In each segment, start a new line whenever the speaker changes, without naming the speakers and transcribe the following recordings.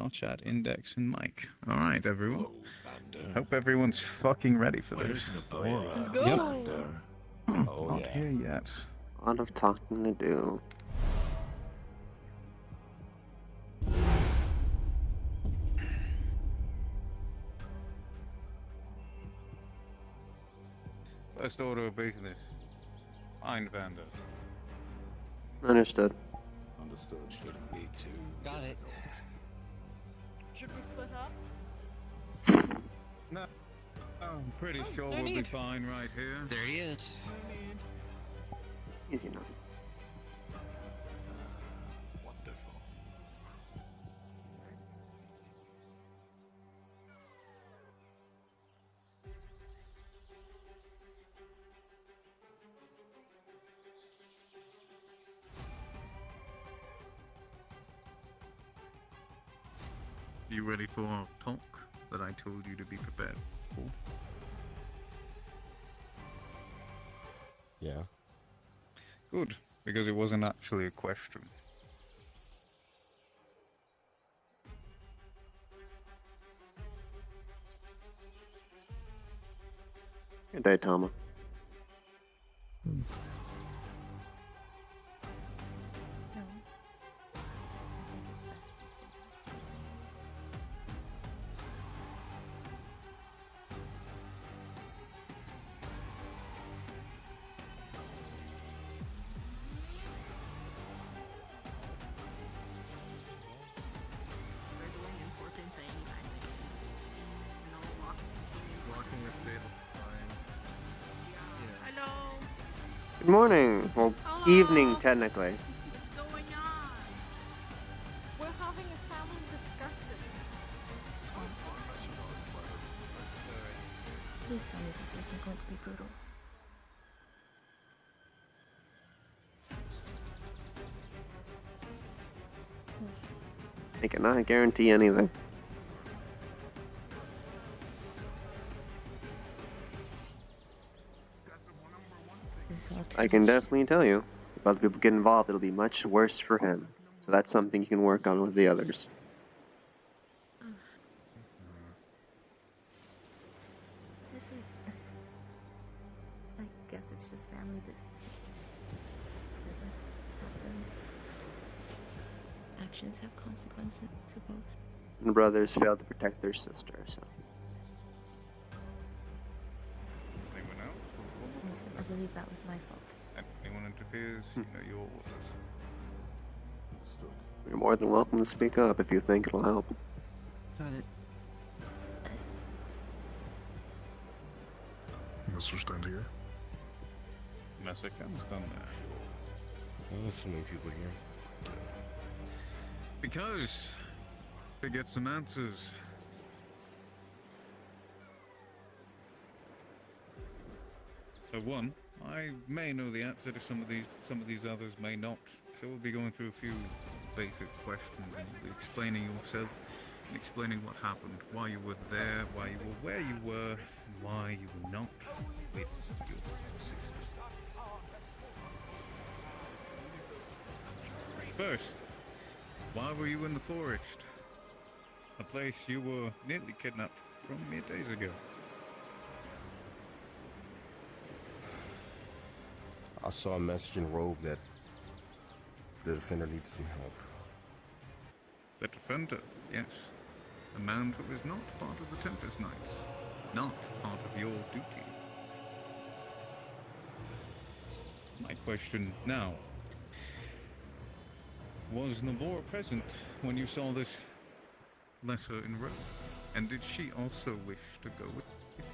VRChat Index and Mike. Alright, everyone.
Hello,
Hope everyone's fucking ready for
Where's
this.
Nabora?
Let's go.
Commander? Oh,
Not
yeah.
here yet.
A lot of talking to do.
First order of business. Find Vander.
Understood.
Understood. Shouldn't be too.
Got it.
Should we split up?
No. I'm pretty sure
no
we'll be
need.
fine right here.
There he is.
No need.
Easy enough.
Wonderful.
You ready for our talk that I told you to be prepared for?
Yeah.
Good, because it wasn't actually a question.
Good day, Tama.
No.
We're doing important things, I think. You know,
Walking the stable.
Hello.
Good morning. Well,
Hello.
evening, technically.
What's going on?
We're having a family discussion.
Please tell me this isn't going to be brutal.
I cannot guarantee anything.
This is all too
I can
much.
definitely tell you, if other people get involved, it'll be much worse for him. So that's something you can work on with the others.
This is. I guess it's just family business. It happens. Actions have consequences, I suppose.
And brothers failed to protect their sister, so.
Anyone else?
Yes, I believe that was my fault.
Anyone interferes, you know your orders.
Understood.
You're more than welcome to speak up if you think it'll help.
Got it.
Mr. Stand here.
Messick can stand there.
There's so many people here.
Because to get some answers. For one, I may know the answer to some of these others may not. So we'll be going through a few basic questions and you'll be explaining yourself and explaining what happened, why you were there, why you were where you were, and why you were not with your sister. First, why were you in the forest? A place you were nearly kidnapped from mere days ago.
I saw a message in Rove that the defender needs some help.
The defender, yes. A man who is not part of the Tempest Knights. Not part of your duty. My question now. Was Nabora present when you saw this letter in Rome? And did she also wish to go with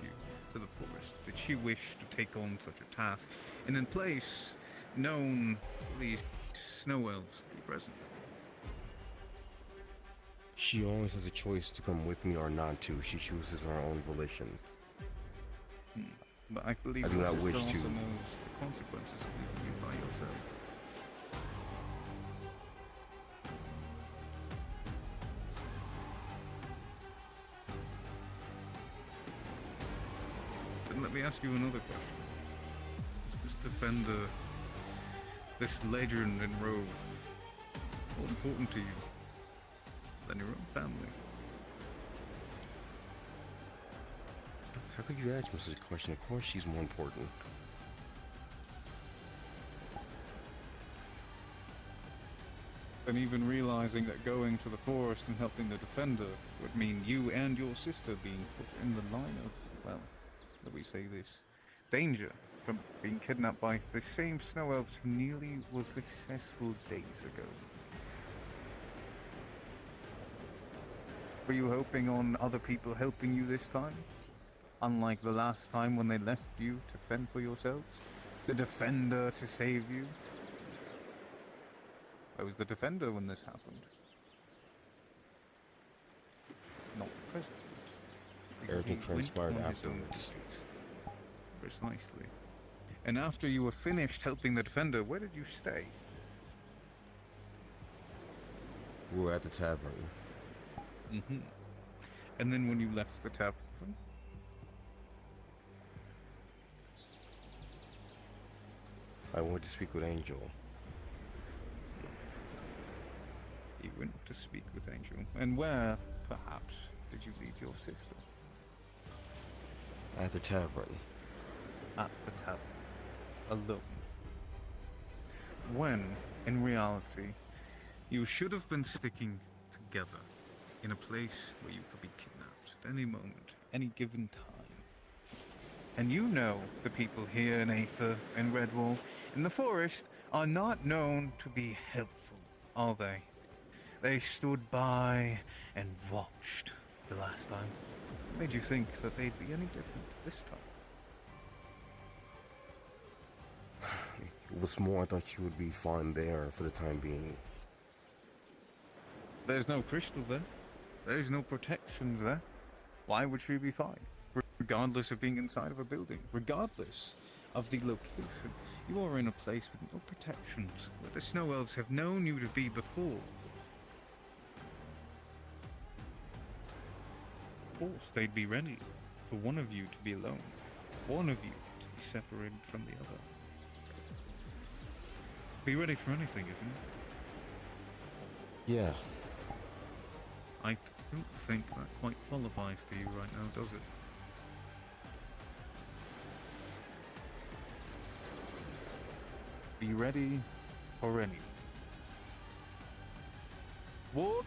you to the forest? Did she wish to take on such a task in a place known for these snow elves to be present?
She always has a choice to come with me or not to. She chooses her own volition.
But I believe
I do
your
not
sister
wish
also
to.
knows the consequences of leaving you by yourself. Then let me ask you another question. Is this defender, this legend in Rove, more important to you than your own family.
How could you ask me such a question? Of course she's more important.
And even realizing that going to the forest and helping the defender would mean you and your sister being put in the line of, well, let we say this, danger from being kidnapped by the same snow elves who nearly was successful days ago. Were you hoping on other people helping you this time? Unlike the last time when they left you to fend for yourselves? The defender to save you? I was the defender when this happened. Not the president. Because
Everything
he went
transpired
on his own
afterwards.
duties. Precisely. And after you were finished helping the defender, where did you stay?
We were at the tavern.
Mm-hmm. And then when you left the tavern?
I wanted to speak with Angel.
You went to speak with Angel. And where, perhaps, did you leave your sister?
At the tavern.
At the tavern. Alone. When, in reality, you should have been sticking together in a place where you could be kidnapped at any moment, any given time. And you know the people here in Aether and Redwall, in the forest, are not known to be helpful, are they? They stood by and watched the last time. What made you think that they'd be any different this time?
What's more, I thought you would be fine there for the time being.
There's no crystal there. There's no protections there. Why would she be fine? Regardless of being inside of a building, regardless of the location, you are in a place with no protections, where the snow elves have known you to be before. Of course, they'd be ready for one of you to be alone, one of you to be separated from the other. Be ready for anything, isn't it?
Yeah.
I don't think that quite qualifies to you right now, does it? Be ready for anything. Ward?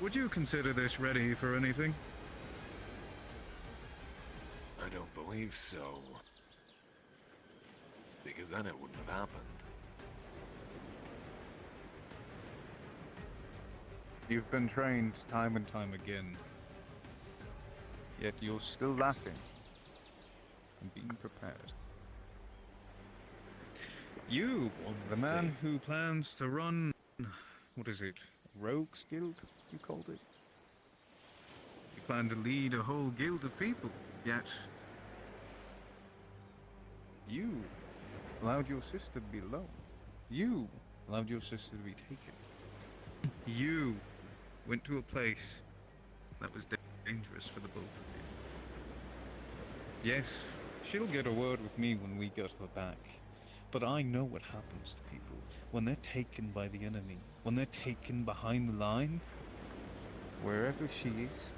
Would you consider this ready for anything?
I don't believe so. Because then it wouldn't have happened.
You've been trained time and time again. Yet you're still lacking in being prepared. You, the man who plans to run... what is it? Rogues Guild, you called it? You plan to lead a whole guild of people, yet... you allowed your sister to be alone. You allowed your sister to be taken. You went to a place that was dangerous for the both of you. Yes, she'll get a word with me when we get her back. But I know what happens to people when they're taken by the enemy, when they're taken behind the lines, wherever she is.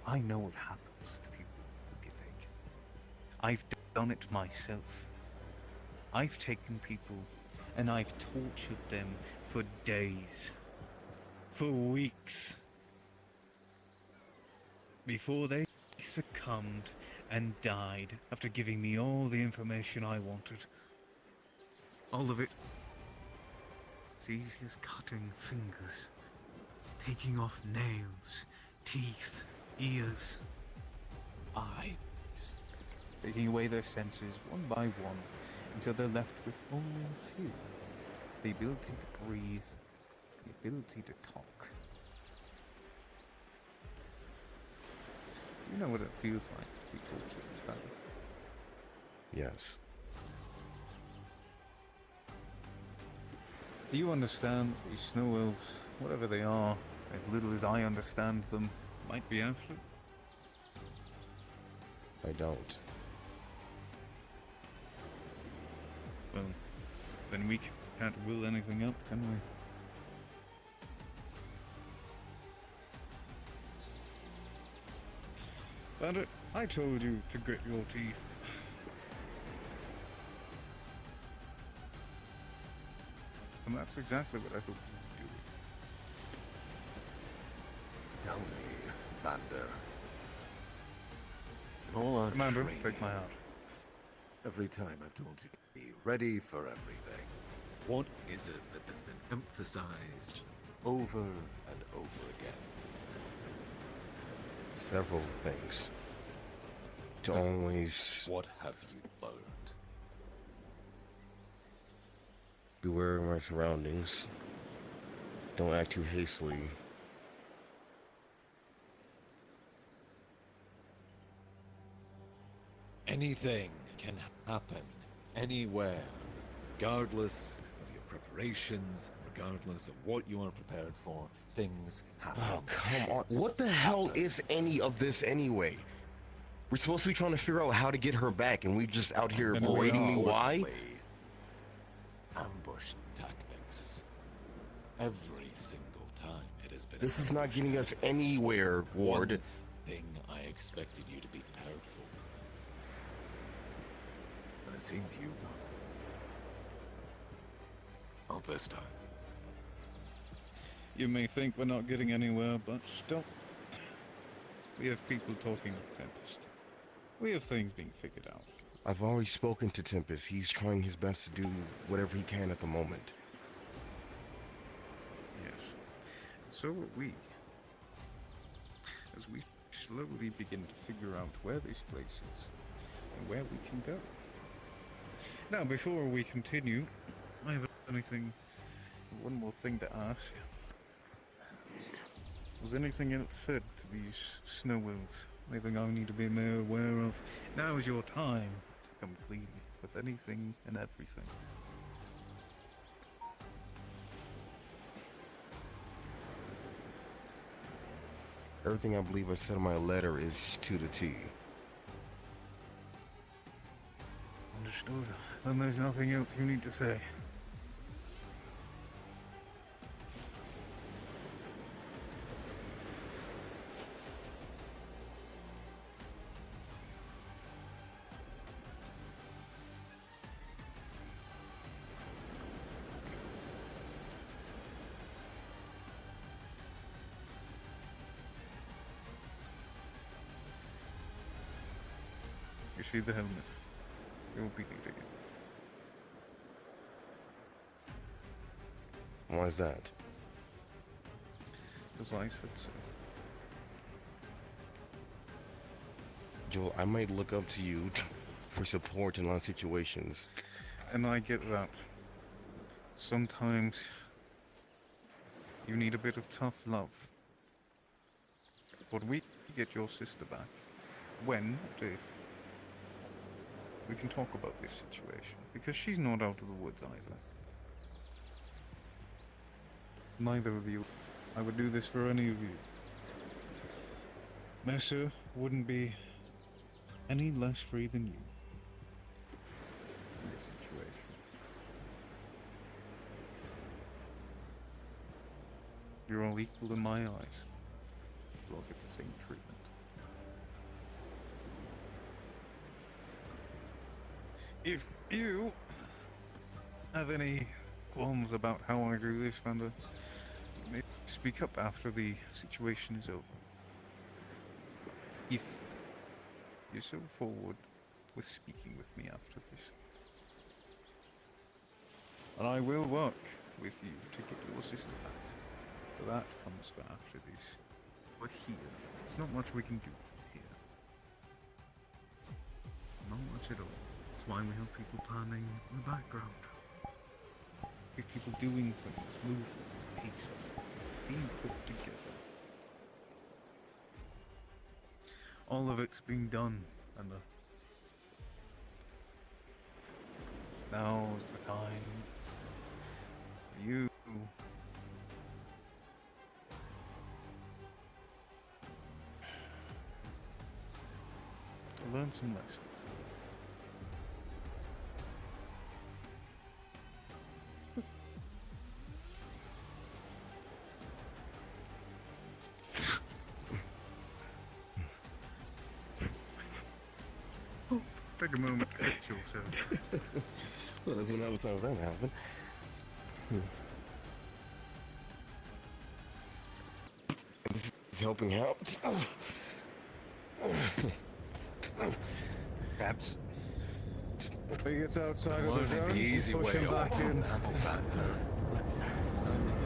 I know what happens to people who get taken. I've done it myself. I've taken people and I've tortured them for days, for weeks, before they succumbed and died after giving me all the information I wanted. All of it. It's easy as cutting fingers, taking off nails, teeth, ears, eyes, taking away their senses one by one until they're left with only a few. The ability to breathe, the ability to talk. You know what it feels like to be tortured like that?
Yes.
Do you understand that these snow elves, whatever they are, as little as I understand them, might be after?
I don't.
Well, then we can't will anything up, can we? Bandit, I told you to grit your teeth. And that's exactly what I hope you do.
Tell me, Bander. In all our
Commander,
training,
take my heart.
every time I've told you to be ready for everything,
What is it that has been emphasized?
over and over again.
Several things. To always
What have you learned?
beware of my surroundings. Don't act too hastily.
Anything can happen anywhere, regardless of your preparations, regardless of what you are prepared for. Things happen.
Oh, come on.
Shit
What the hell is
happens.
any of this anyway? We're supposed to be trying to figure out how to get her back, and we just out here
And we
berating me
are.
why?
Importantly, ambush tactics. Every single time it has been.
This is not
ambush
getting us
tactics.
anywhere, Ward.
One thing I expected you to be prepared for. But it seems you won. Not this time.
You may think we're not getting anywhere, but still. We have people talking of Tempest. We have things being figured out.
I've already spoken to Tempest. He's trying his best to do whatever he can at the moment.
Yes. So are we. As we slowly begin to figure out where this place is and where we can go. Now, before we continue, I have one more thing to ask. Was anything else said to these snow elves? Anything I need to be more aware of? Now is your time to come clean with anything and everything.
Everything I believe I said in my letter is to the T.
Understood. Then there's nothing else you need to say. You see the helmet. You'll be needing it.
Why is that?
As I said so.
Joel, I might look up to you for support in a lot of situations.
And I get that. Sometimes you need a bit of tough love. But we get your sister back. When, Dave? We can talk about this situation, because she's not out of the woods either. Neither of you. I would do this for any of you. Messer wouldn't be any less free than you in this situation. You're all equal in my eyes. You all get the same treatment. If you have any qualms about how I do this, Vanda, you may speak up after the situation is over. If you're so forward with speaking with me after this. And I will work with you to get your sister back. But that comes for after this. We're here. There's not much we can do from here. Not much at all. That's why we have people planning in the background. We have people doing things, moving, pieces, being put together. All of it's being done, and now's the time for you to learn some lessons. Take a moment to catch yourself.
Well, there's been other times that happened. This is helping out.
Perhaps
If he gets outside of the
learning
zone,
the easy
push
way
him
of
back in.
handle that. It's time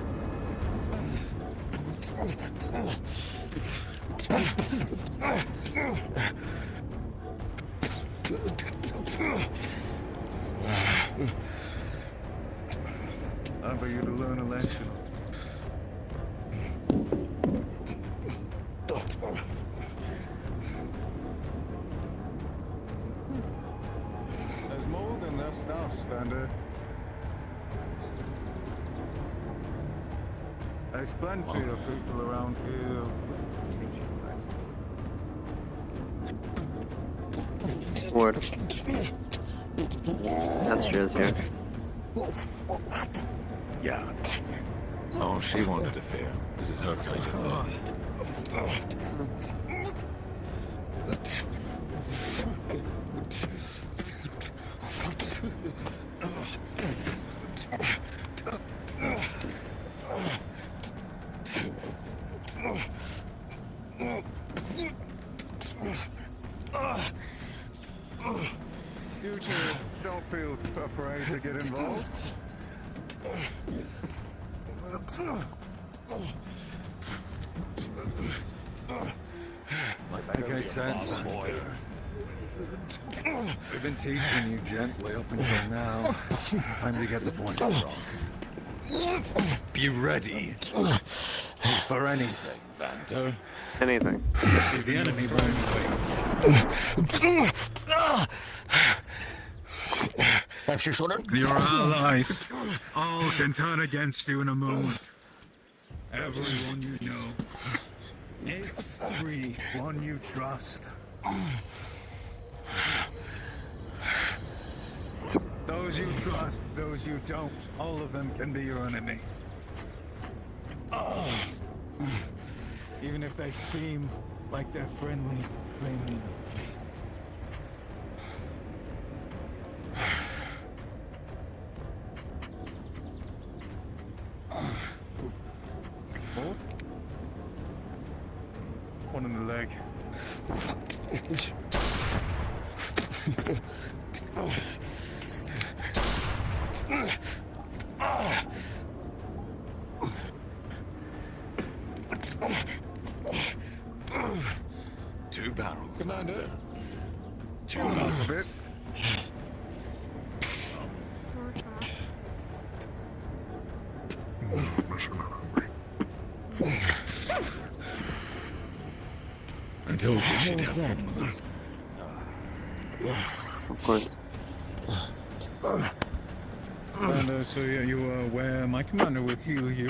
Time for you to learn a lesson. There's more than their stuff, Stander. There's plenty of people around here.
Ward. That's true, here.
Yeah. Oh, she won't interfere. This is her kind of thing.
You two don't feel afraid to get involved.
Like I said, we've been teaching you gently up until now. Time to get the point across. Be ready for anything, Vander.
Anything.
Because the enemy won't wait.
Your allies all can turn against you in a moment. Everyone you know. Everyone you trust. Those you trust, those you don't, all of them can be your enemies. Even if they seem like they're friendly, they mean one in the leg.
Two barrels.
Commander.
Two barrels.
A bit.
I told you she'd have fun.
Of course.
Commander, so you are aware my commander will heal you.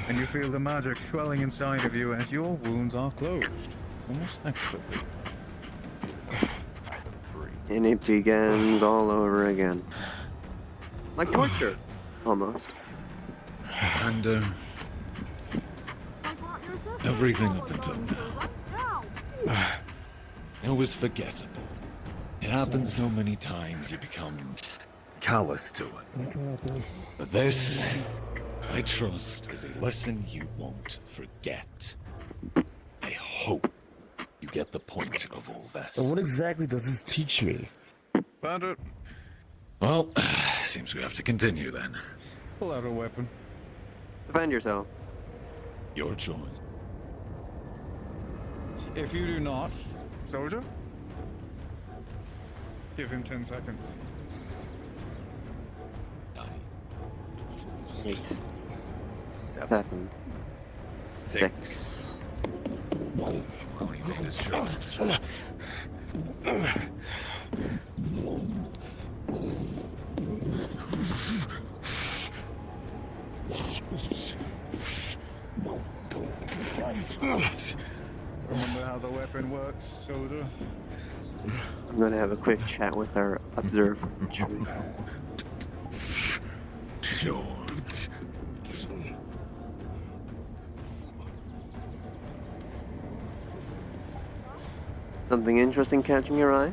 And you feel the magic swelling inside of you as your wounds are closed. Almost expertly.
And it begins all over again. Like torture. Almost.
And, everything up until now. It was forgettable. It happens so many times you become callous to it. But this, I trust, is a lesson you won't forget. I hope you get the point of all this.
And what exactly does this teach me?
Bandit,
Well, seems we have to continue then.
pull out a weapon.
Defend yourself.
Your choice.
If you do not, soldier, give him 10 seconds.
9,
8,
7,
7, 6.
Well, he made his choice.
Remember how the weapon works, soldier?
I'm gonna have a quick chat with our observer.
Sure.
Something interesting catching your eye?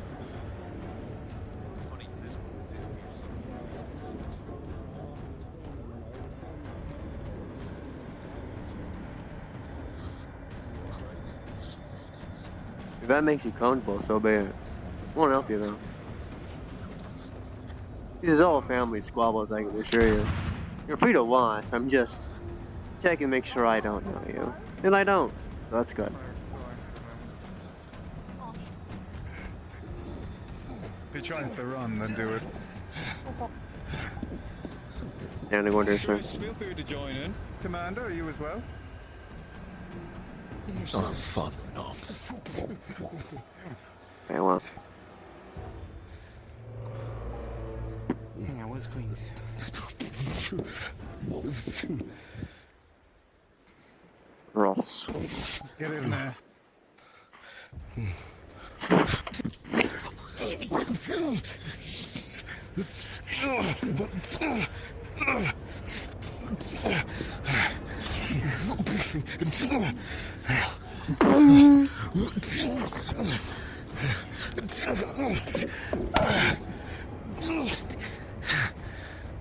If that makes you comfortable, so be it. Won't help you though. This is all family squabbles, I can assure you. You're free to watch, I'm just checking to make sure I don't know you. And I don't, so that's good.
If he tries to run, then do it.
Standing orders, sir.
Feel free to join in. Commander, are you as well?
Oh, fun enough.
Okay, well.
Yeah, I was going to.
Ross.
Get in there.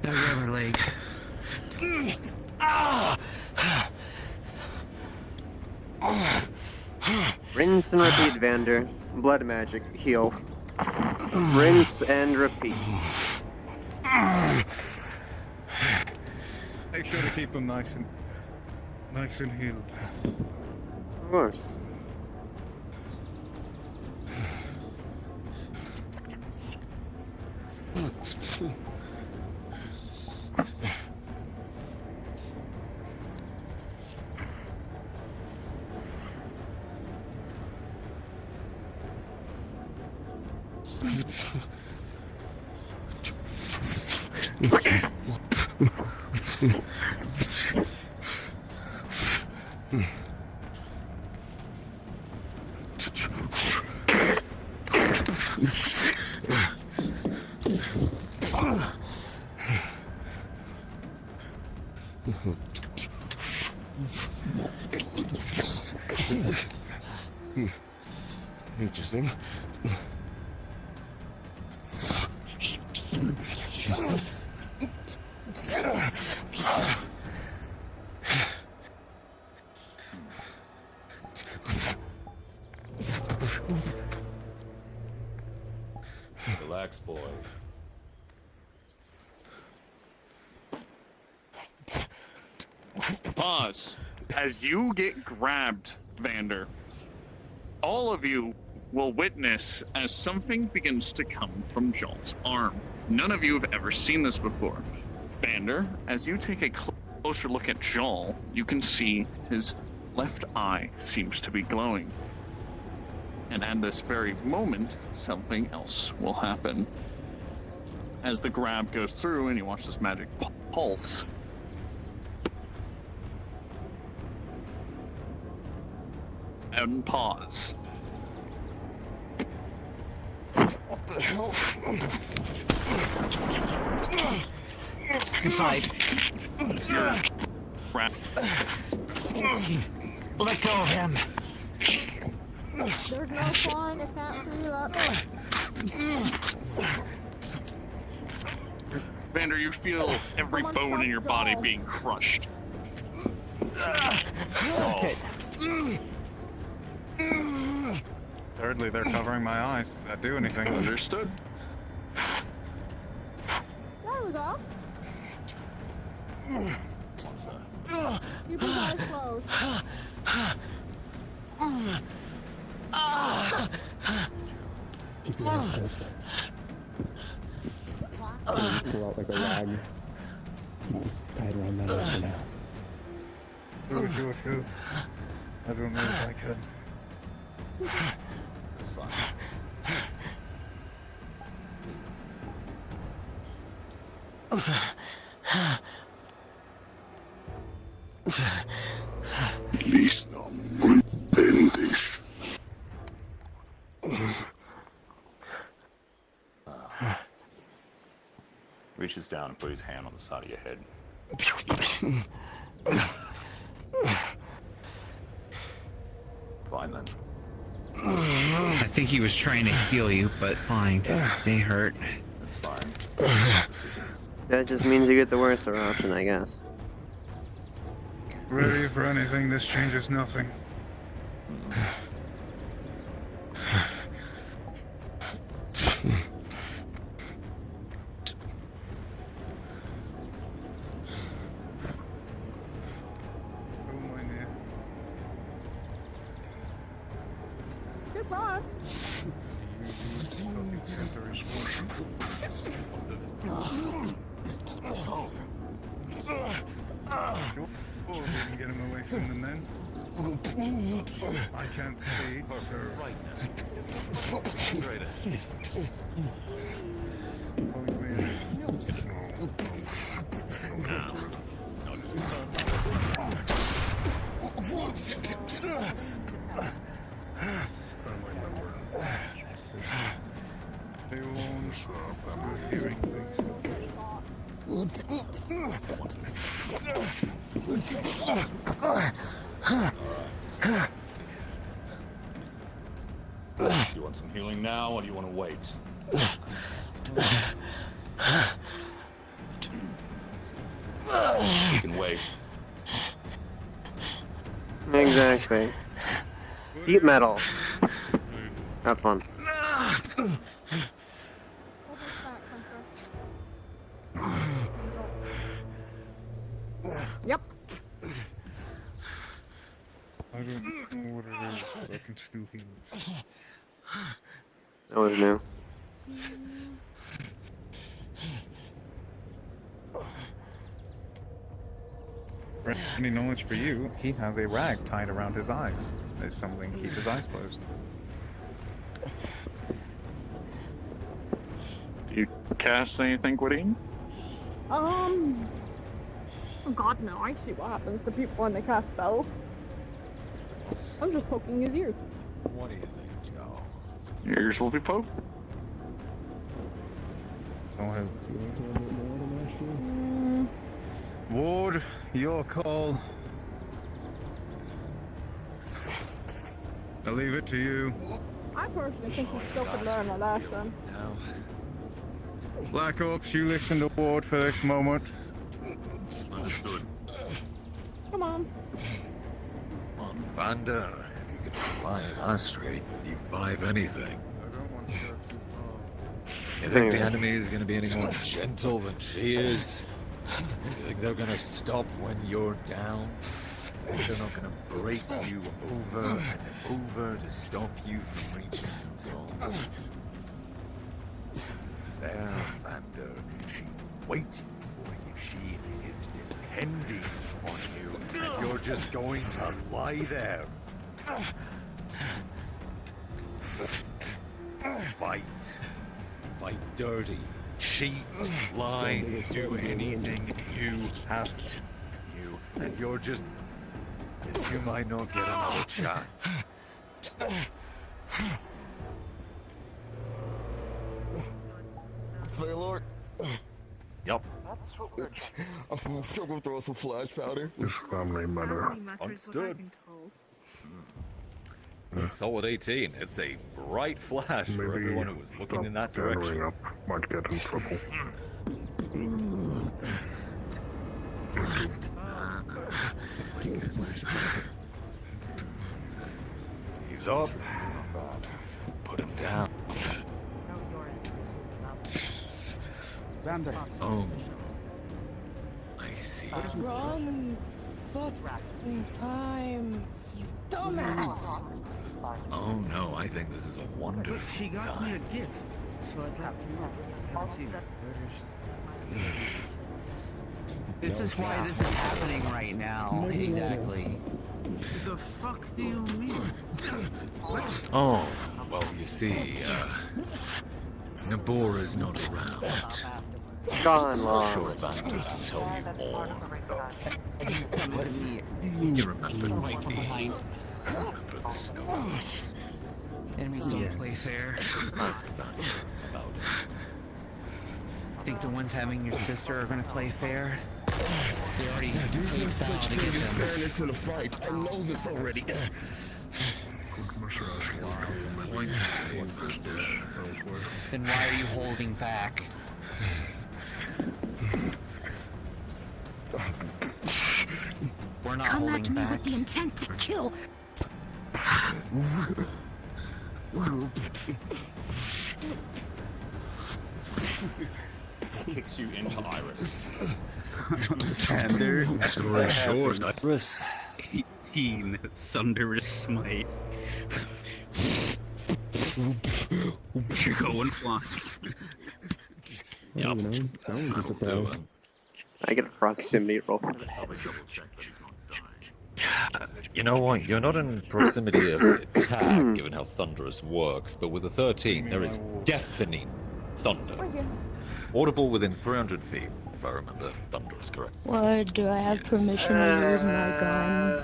Now grab her leg.
Rinse and repeat, Vander. Blood magic, heal. Rinse and repeat.
Make sure to keep him nice and healed.
Of course.
Interesting.
Relax, boy.
Pause. As you get grabbed, Vander, all of you will witness as something begins to come from Jolt's arm. None of you have ever seen this before. Vander, as you take a closer look at Jol, you can see his left eye seems to be glowing. And at this very moment, something else will happen. As the grab goes through and you watch this magic pulse, and pause.
What the hell?
Inside.
Grab.
Let go of him.
There's no flying, I can't free up.
Vander, you feel every
Someone
bone
stop
in your body
Joel.
being crushed.
Okay.
Thirdly, they're covering my eyes. Does that do anything?
Understood.
There we go. Keep his eyes closed.
Pull out like a rag. Just tied around that for now.
Sure. I don't know if I can.
It's fine.
Listo. Muy pendish.
Reaches down and puts his hand on the side of your head. Fine then.
I think think he was trying to heal you, but fine. Stay hurt.
That's fine.
That just means you get the worse option, I guess.
Ready for anything, this changes nothing.
Goodbye.
Oh, we can get him away from the men. I can't see, sir.
Right now. Straight ahead.
Point me in.
Now.
Stay alone. We're hearing things.
You want some healing now, or do you want to wait? You can wait.
Exactly. Deep metal. Have fun.
Yep.
I don't know what it is, but I can still heal it.
That was new.
For any knowledge for you, he has a rag tied around his eyes. There's something to keep his eyes closed.
Do you cast anything, Quidine?
Oh God, no! I see what happens to people when they cast spells. I'm just poking his ears.
What do you think, Joe?
Your ears will be poked.
Go ahead.
Mm,
Ward, your call. I'll leave it to you.
I personally think we still could learn a lesson.
Black Ops, you listen to Ward for this moment.
Understood.
Come on.
Come on, Vander. If you can survive us straight, you can survive anything. You think the enemy is going to be any more gentle than she is? You think they're going to stop when you're down? They're not going to break you over and over to stop you from reaching your goal. She's there, Vander. She's waiting for you. She is depending on you. And you're just going to lie there. Fight. Fight dirty. Cheat. Lie. Do anything you have to. And you're just... you might not get another chance.
Failure.
Yup.
I'm gonna throw some flash powder.
This family matter.
Understood. Solid 18. It's a bright flash for everyone who was looking in that direction.
Up might get in trouble.
He's up. Put him down.
Oh. I see.
Run! Fucking time! You dumbass!
Oh no, I think this is a wonder.
She got me a gift, so I got to know. This is why this is happening right now. Exactly. The fuck do you mean?
Oh, well, you see, Nabора's not around.
Gone
Sure,
lost.
Vander will tell you more. You remember me. Remember the snow.
Enemies don't play fair.
Ask Vander about it.
Think the ones having your sister are gonna play fair? They already
There's no
played
such
foul to
thing
get
as
them.
fairness in a fight. I know this already.
Then why are you holding back? We're not
Come
holding
at me
back.
with the intent to kill.
Kicks you into Iris.
Thunder.
Story short, Iris.
18 thunderous smite. Go and fly.
You know, that was a surprise.
I get a proximity roll.
You know what? You're not in proximity of attack, given how thunderous works, but with a 13, there is deafening thunder. Audible within 300 feet, if I remember thunder is correct.
What? Do I have permission to use my gun?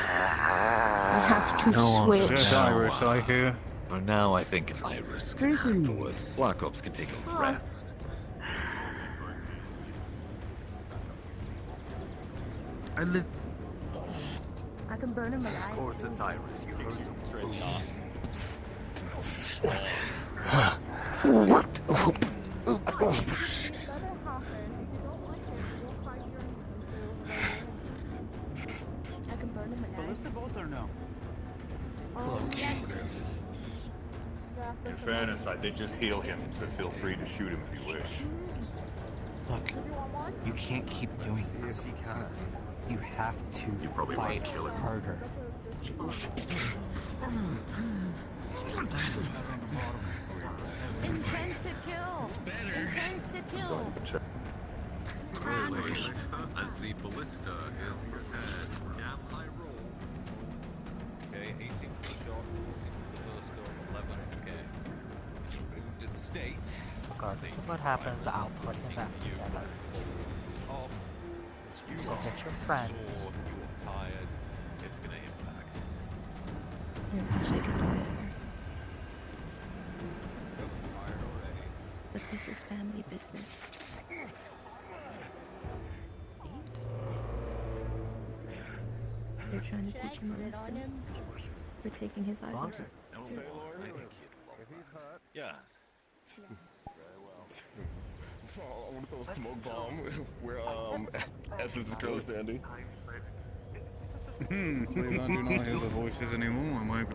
I have to
No,
switch.
Yes, Iris, I hear.
For now, I think Iris can handle it. Black Ops can take a rest.
I live.
I can burn him alive.
Of course it's Iris. You heard him.
Straight in the ass.
I can burn him alive.
Ballista bolt or no?
In fairness, I did just heal him, so feel free to shoot him if you wish.
Look, you can't keep doing this. You have to fight harder.
Intent to kill. Intent to kill.
Rolling as the ballista is prepared. Damn high roll.
Okay, 18 for the shot, 14 for the first door, 11, okay. Wounded state.
God, this is what happens. I'll put him back together.
Off.
Go get your friends.
You're tired. It's gonna impact.
But this is family business. They're trying to teach him a lesson. We're taking his eyes off.
Yeah.
Oh, I want to throw a smoke bomb where S is this girl standing.
Please, I do not hear the voices anymore. I might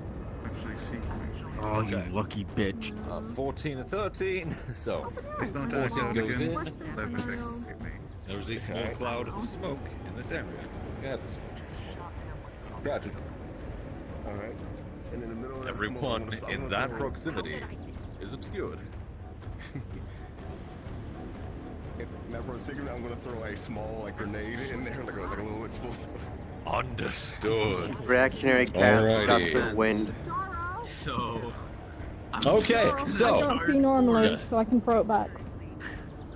actually see things.
Oh, you lucky bitch.
14 and 13, so
It's not
14
out
goes
again.
in. There is a small cloud of smoke in this area. Yeah, this
Gotcha. Alright. And in the middle of that
everyone
smoke,
in that proximity is obscured.
Now for a second, I'm gonna throw a small grenade in there, like a little explosive.
Understood.
Reactionary cast,
Alrighty.
gust of wind.
So.
Okay,
I
so
don't see normally,
Yes.
so I can throw it back.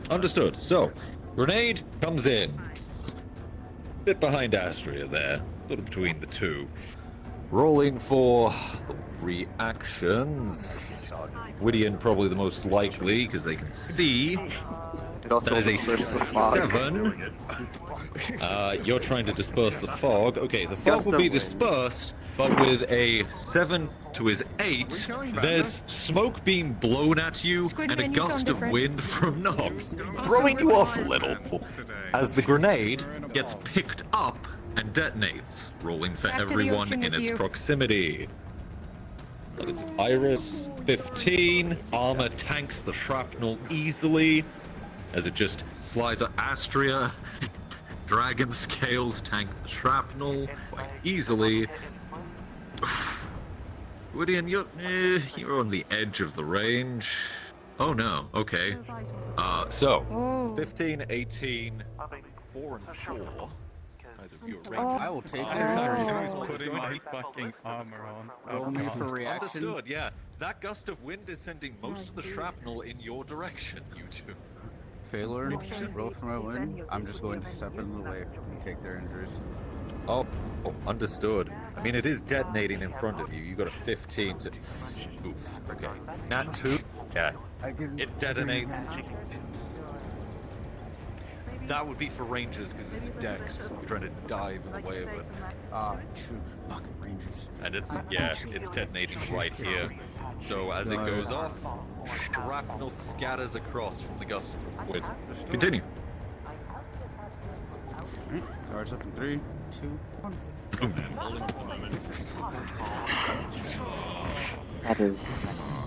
understood. So, grenade comes in. Bit behind Astria there, sort of between the two. Rolling for the reactions. Whittian probably the most likely because they can see. That is a 7. You're trying to disperse the fog. Okay, the fog will be dispersed, but with a 7 to his 8, there's smoke being blown at you and a gust of wind from Nox, throwing you off a little as the grenade gets picked up and detonates, rolling for
Back to the
everyone
ocean
in
with
its
you.
proximity. That is Iris, 15. Armor tanks the shrapnel easily as it just slides up. Astria, dragon scales tank the shrapnel quite easily. Whittian, you're on the edge of the range. Oh no, okay. So, 15, 18, 4 and 4.
I will take
I'm putting my fucking armor on.
Roll me for reaction.
Understood, yeah. That gust of wind is sending most of the shrapnel in your direction, you two.
Failure, roll for my win. I'm just going to step in the way and take their injuries.
Oh, understood. I mean, it is detonating in front of you. You got a 15 to... Oof, okay. Nat 2, yeah. It detonates. That would be for rangers because it's a dex. You're trying to dive in the way of it.
Ah, true. Fucking rangers.
And it's it's detonating right here. So as it goes off, shrapnel scatters across from the gust of wind. Continue.
Guards up in 3, 2, 1.
That is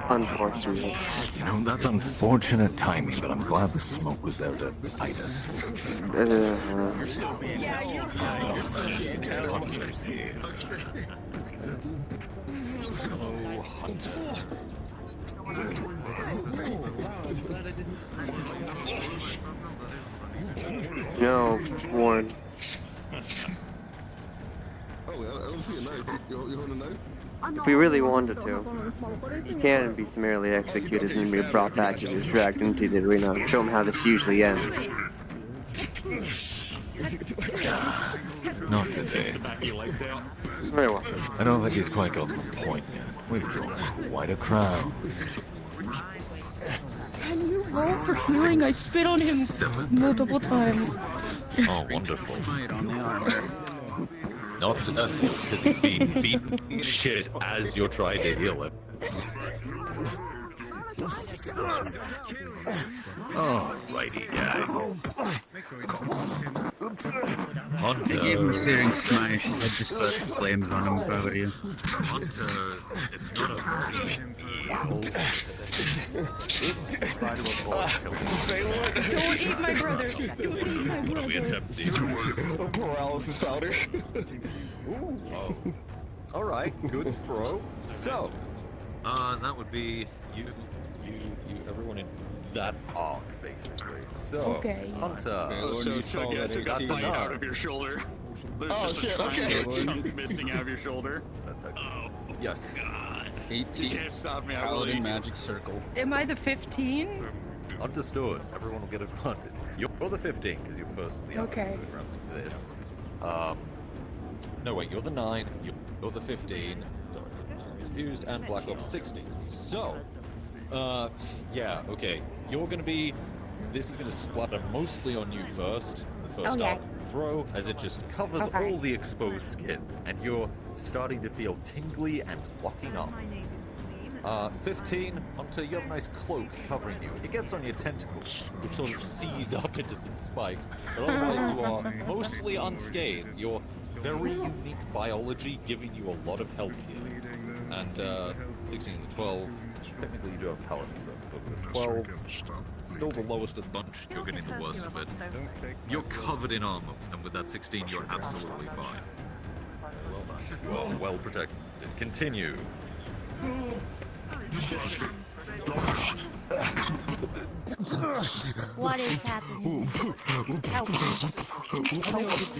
unfortunate.
You know, that's unfortunate timing, but I'm glad the smoke was there to hide us. Oh, Hunter.
No, Warren.
Oh, I don't see a knife. You holding a knife?
If we really wanted to, he can be summarily executed and be brought back to his dragged into the arena. Show him how this usually ends.
Not today.
Very well.
I don't think he's quite got the point yet. We've drawn quite a crowd.
Can you roll for healing? I spit on him multiple times.
Oh, wonderful. Not successful because he's being beaten shit as you're trying to heal him. Oh, righty guy. Hunter.
They gave him a searing smite. He had dispersed flames on him over here.
Hunter, it's not a
Don't eat my brother. Don't eat my brother.
We attempted.
Paralysis powder.
Oh. Alright, good throw. So, that would be you, everyone in that arc, basically. So,
Okay.
Hunter.
So took that fight out of your shoulder. There's just a triangular chunk missing out of your shoulder.
That's okay. Yes.
18.
You can't stop me, I
Paladin
really...
magic circle.
Am I the 15?
Understood. Everyone will get advantage. You're the 15 because you're first in the
Okay.
round like this. No wait, you're the 9. You're the 15. Sorry, confused, and Black Ops 16. So, yeah, okay. You're gonna be. This is gonna splatter mostly on you first. The first
Okay.
arc throw, as it just covers all the exposed skin, and you're starting to feel tingly and locking up. 15, Hunter, you have a nice cloak covering you. It gets on your tentacles, which sort of seize up into some spikes. But otherwise, you are mostly unscathed. Your very unique biology giving you a lot of help here. And 16 to 12, technically you do have paladin, but with 12, still the lowest of the bunch, you're getting the worst of it. You're covered in armor, and with that 16, you're absolutely fine. Well done. Well protected. Continue.
What is happening? Help!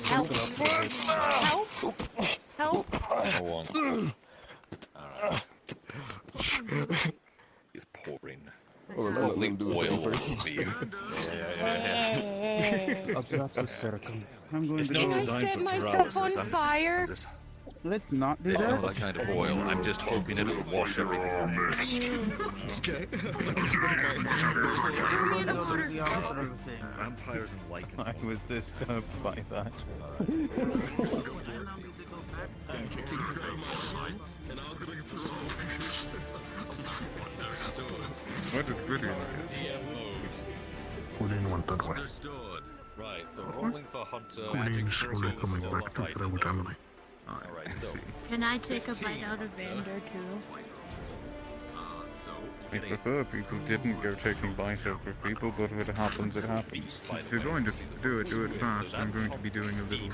Help! Help! Help!
Hold on. Alright. He's pouring holy oil over you.
I'm going to
Can I set myself on fire?
Let's not do
It's
that.
not that kind of oil. I'm just hoping it'll wash everything off.
Okay.
Vampires and lichens.
I was disturbed by that. What is good in
Understood. Right, so rolling for Hunter. Magic slowly coming back to play with Emily. Alright, so.
Can I take a bite out of Vander too?
I prefer people didn't go taking bites out of people, but if it happens, it happens. If you're going to do it fast. I'm going to be doing a little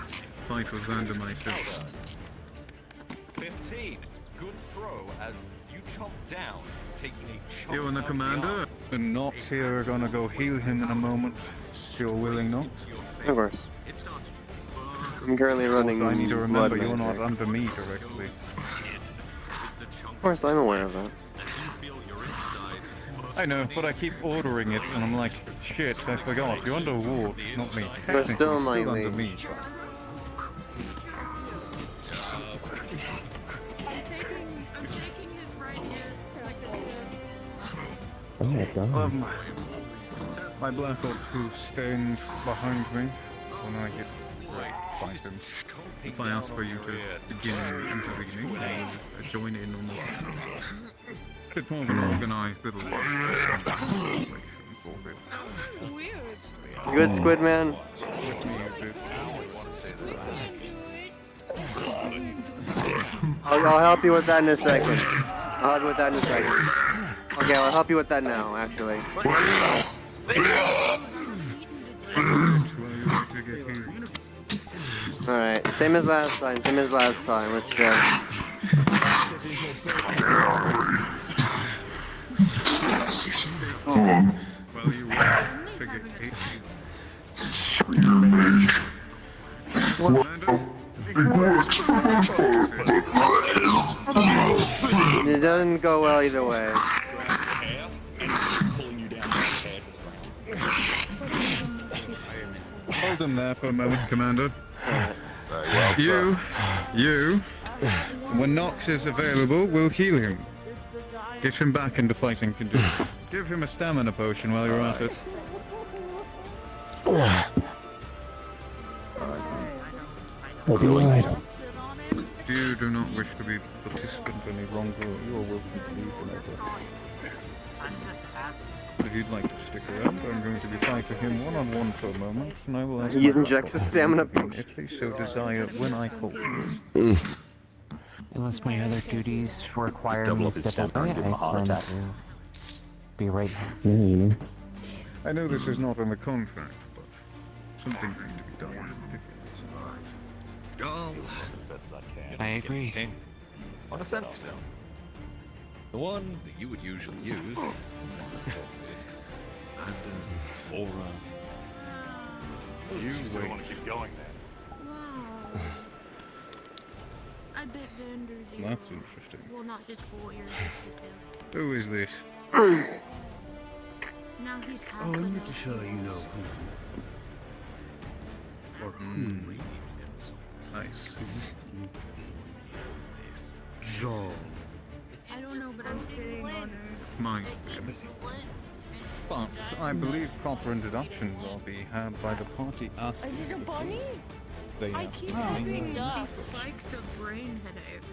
fight with Vander myself.
15. Good throw as you chomp down, taking a chomp.
You and the commander and Nox here are gonna go heal him in a moment. You're willing, Nox?
Of course. I'm currently running.
Also, I need to remember
blood
you're not
magic.
under me directly.
Of course, I'm aware of that.
I know, but I keep ordering it, and I'm like, shit, I forgot. You're under ward, not me.
But
Technically,
still
still
my
under
lead.
me.
I'm taking his right ear. Like the tip.
Oh my god.
My Black Ops who stand behind me when I get ready to fight them. If I ask for you to begin intervening, I will join in on the bit more of an organized little situation for it.
Good, Squid Man? I'll help you with that in a second. I'll help you with that in a second. Okay, I'll help you with that now, actually. Alright, same as last time, let's just...
Well, you figure
It doesn't go well either way.
Hold him there for a moment, Commander. You, when Nox is available, will heal him. Get him back into fighting condition. Give him a stamina potion while you're at it.
I'll be right.
If you do not wish to be participant any longer, you are welcome to leave whenever. If you'd like to stick around, I'm going to be fighting him one-on-one for a moment, and I will ask
He injects a stamina potion.
if they so desire when I call.
Unless my other duties require me to step away, I plan to be right here.
Yeah, you know.
I know this is not in the contract, but something needs to be done.
I agree.
On a sandstone. The one that you would usually use. And aura.
You want to keep going then.
Wow. I bet Vander's
That's interesting.
Well, not his full ear, just the tip.
Who is this?
Now he's half
Oh, I need to show you know who. Or who.
Nice.
Joel.
I don't know, but I'm sitting on her.
Mine. But I believe proper introductions will be had by the party asking.
Is it a bunny?
They
I
ask
keep
me.
having these spikes of brain headaches.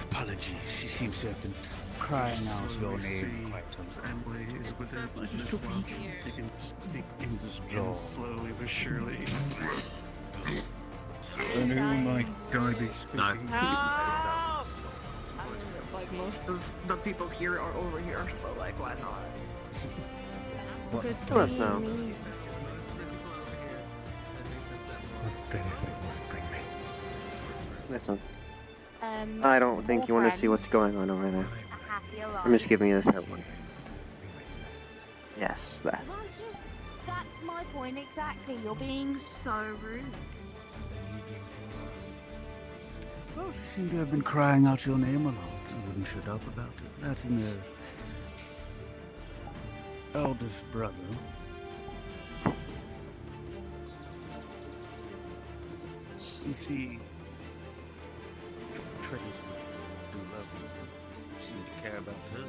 Apologies, she seems to have been crying out your name quite a lot.
Emily is within line
Just
of
too
sight.
patient.
You can sneak
In this
in
jaw.
slowly but surely.
And who might I be speaking to?
Like most of the people here are over here, so like why not?
Let us know.
What benefit would it bring me?
Listen. I don't think you want to see what's going on over there. I'm just giving you the third one. Yes, that.
That's my point exactly. You're being so rude.
Well, she seemed to have been crying out your name a lot. I wouldn't shut up about it. That's in the eldest brother. You see, Trinity do love you. You seem to care about her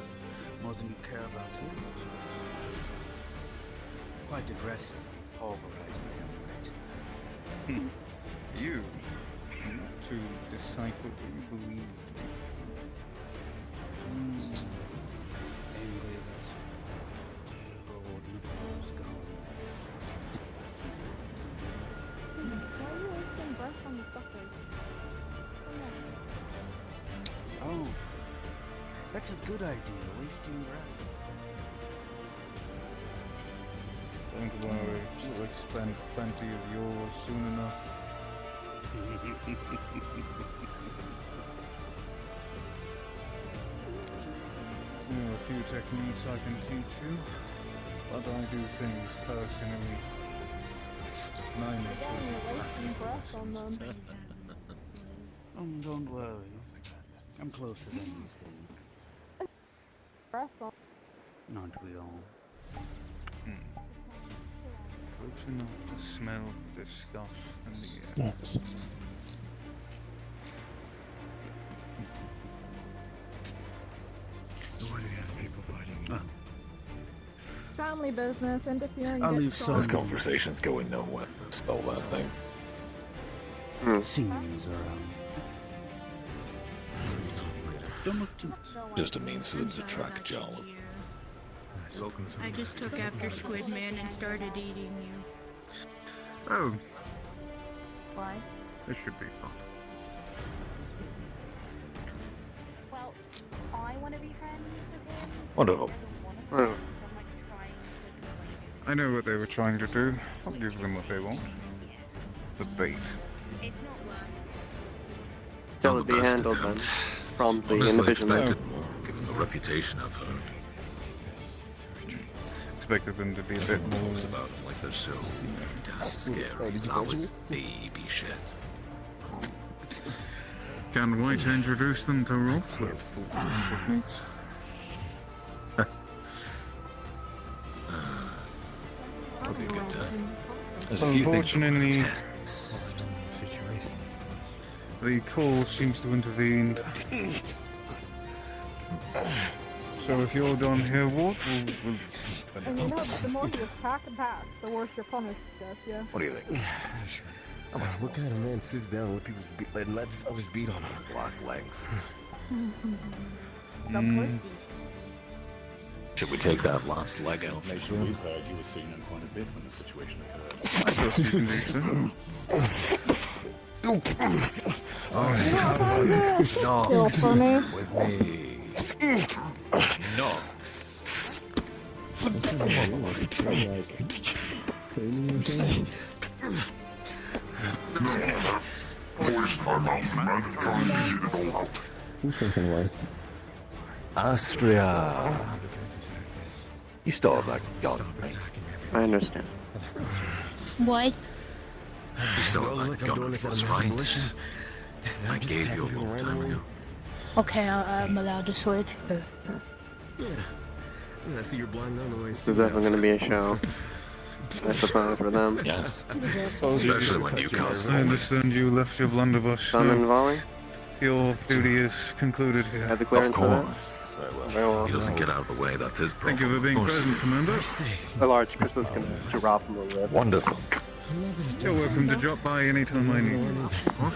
more than you care about him. Quite aggressive, pulverized the young
You not to decipher what you believe.
Angry that's dear Lord Nicholas gone.
Why are you wasting breath on the fuckers?
Oh, that's a good idea, wasting breath.
Don't worry, we'll expend plenty of yours soon enough. There are a few techniques I can teach you, but I do things personally. My nature is
Wasting breath on them.
Don't worry. I'm closer than you think.
Breath on.
Aren't we all?
Good enough to smell the disgust in the air.
Yes.
Why do you have people fighting? Oh.
family business. Interfering.
I'll
gets
leave
strong.
This conversation's going nowhere. Spell that thing.
Things around. Don't look too.
Just a means for them to track Jarl.
I just took after Squid Man and started eating you.
Oh,
Why?
this should be fun.
Well, I want to be friends with him.
Wonderful.
I know what they were trying to do. I'll give them what they want. The bait.
It's not worth
Shall it be handled then? Promptly,
Honestly
individually.
expected more, given the reputation I've heard.
Expected them to be a bit more.
Talks about them like they're so damn scary. That was baby shit.
Can White introduce them to Roth?
That'll be a good time. There's a few things to
Unfortunately,
test.
the call seems to intervene. So if you're done here, what?
And you know, the more you attack, the worse you're punished, Jeff, yeah?
What do you think?
What kind of man sits down and lets others beat on him?
His last leg.
the pussy.
Should we take that last leg out?
Nation, we've heard you were seen in quite a bit when the situation occurred.
I guess you can do so.
No.
Kill for me.
With me. Nox.
Who's thinking worse?
Astria. You still have that gun, right?
I understand.
What?
You still have that gun of yours, right? I gave you a long time ago.
Okay, I'm allowed to switch.
Yeah, I see you're blind none of the way.
This is definitely going to be a show. I suppose for them.
Yes. Especially when you cast
I understand you left your blunderbuss.
Summon volley?
Your duty is concluded here.
Had the clearance for that?
Very well. He doesn't get out of the way, that's his problem.
Thank you for being present, Commander.
The large crystal's going to drop from a lip.
Wonderful.
You're welcome to drop by anytime I need you. What?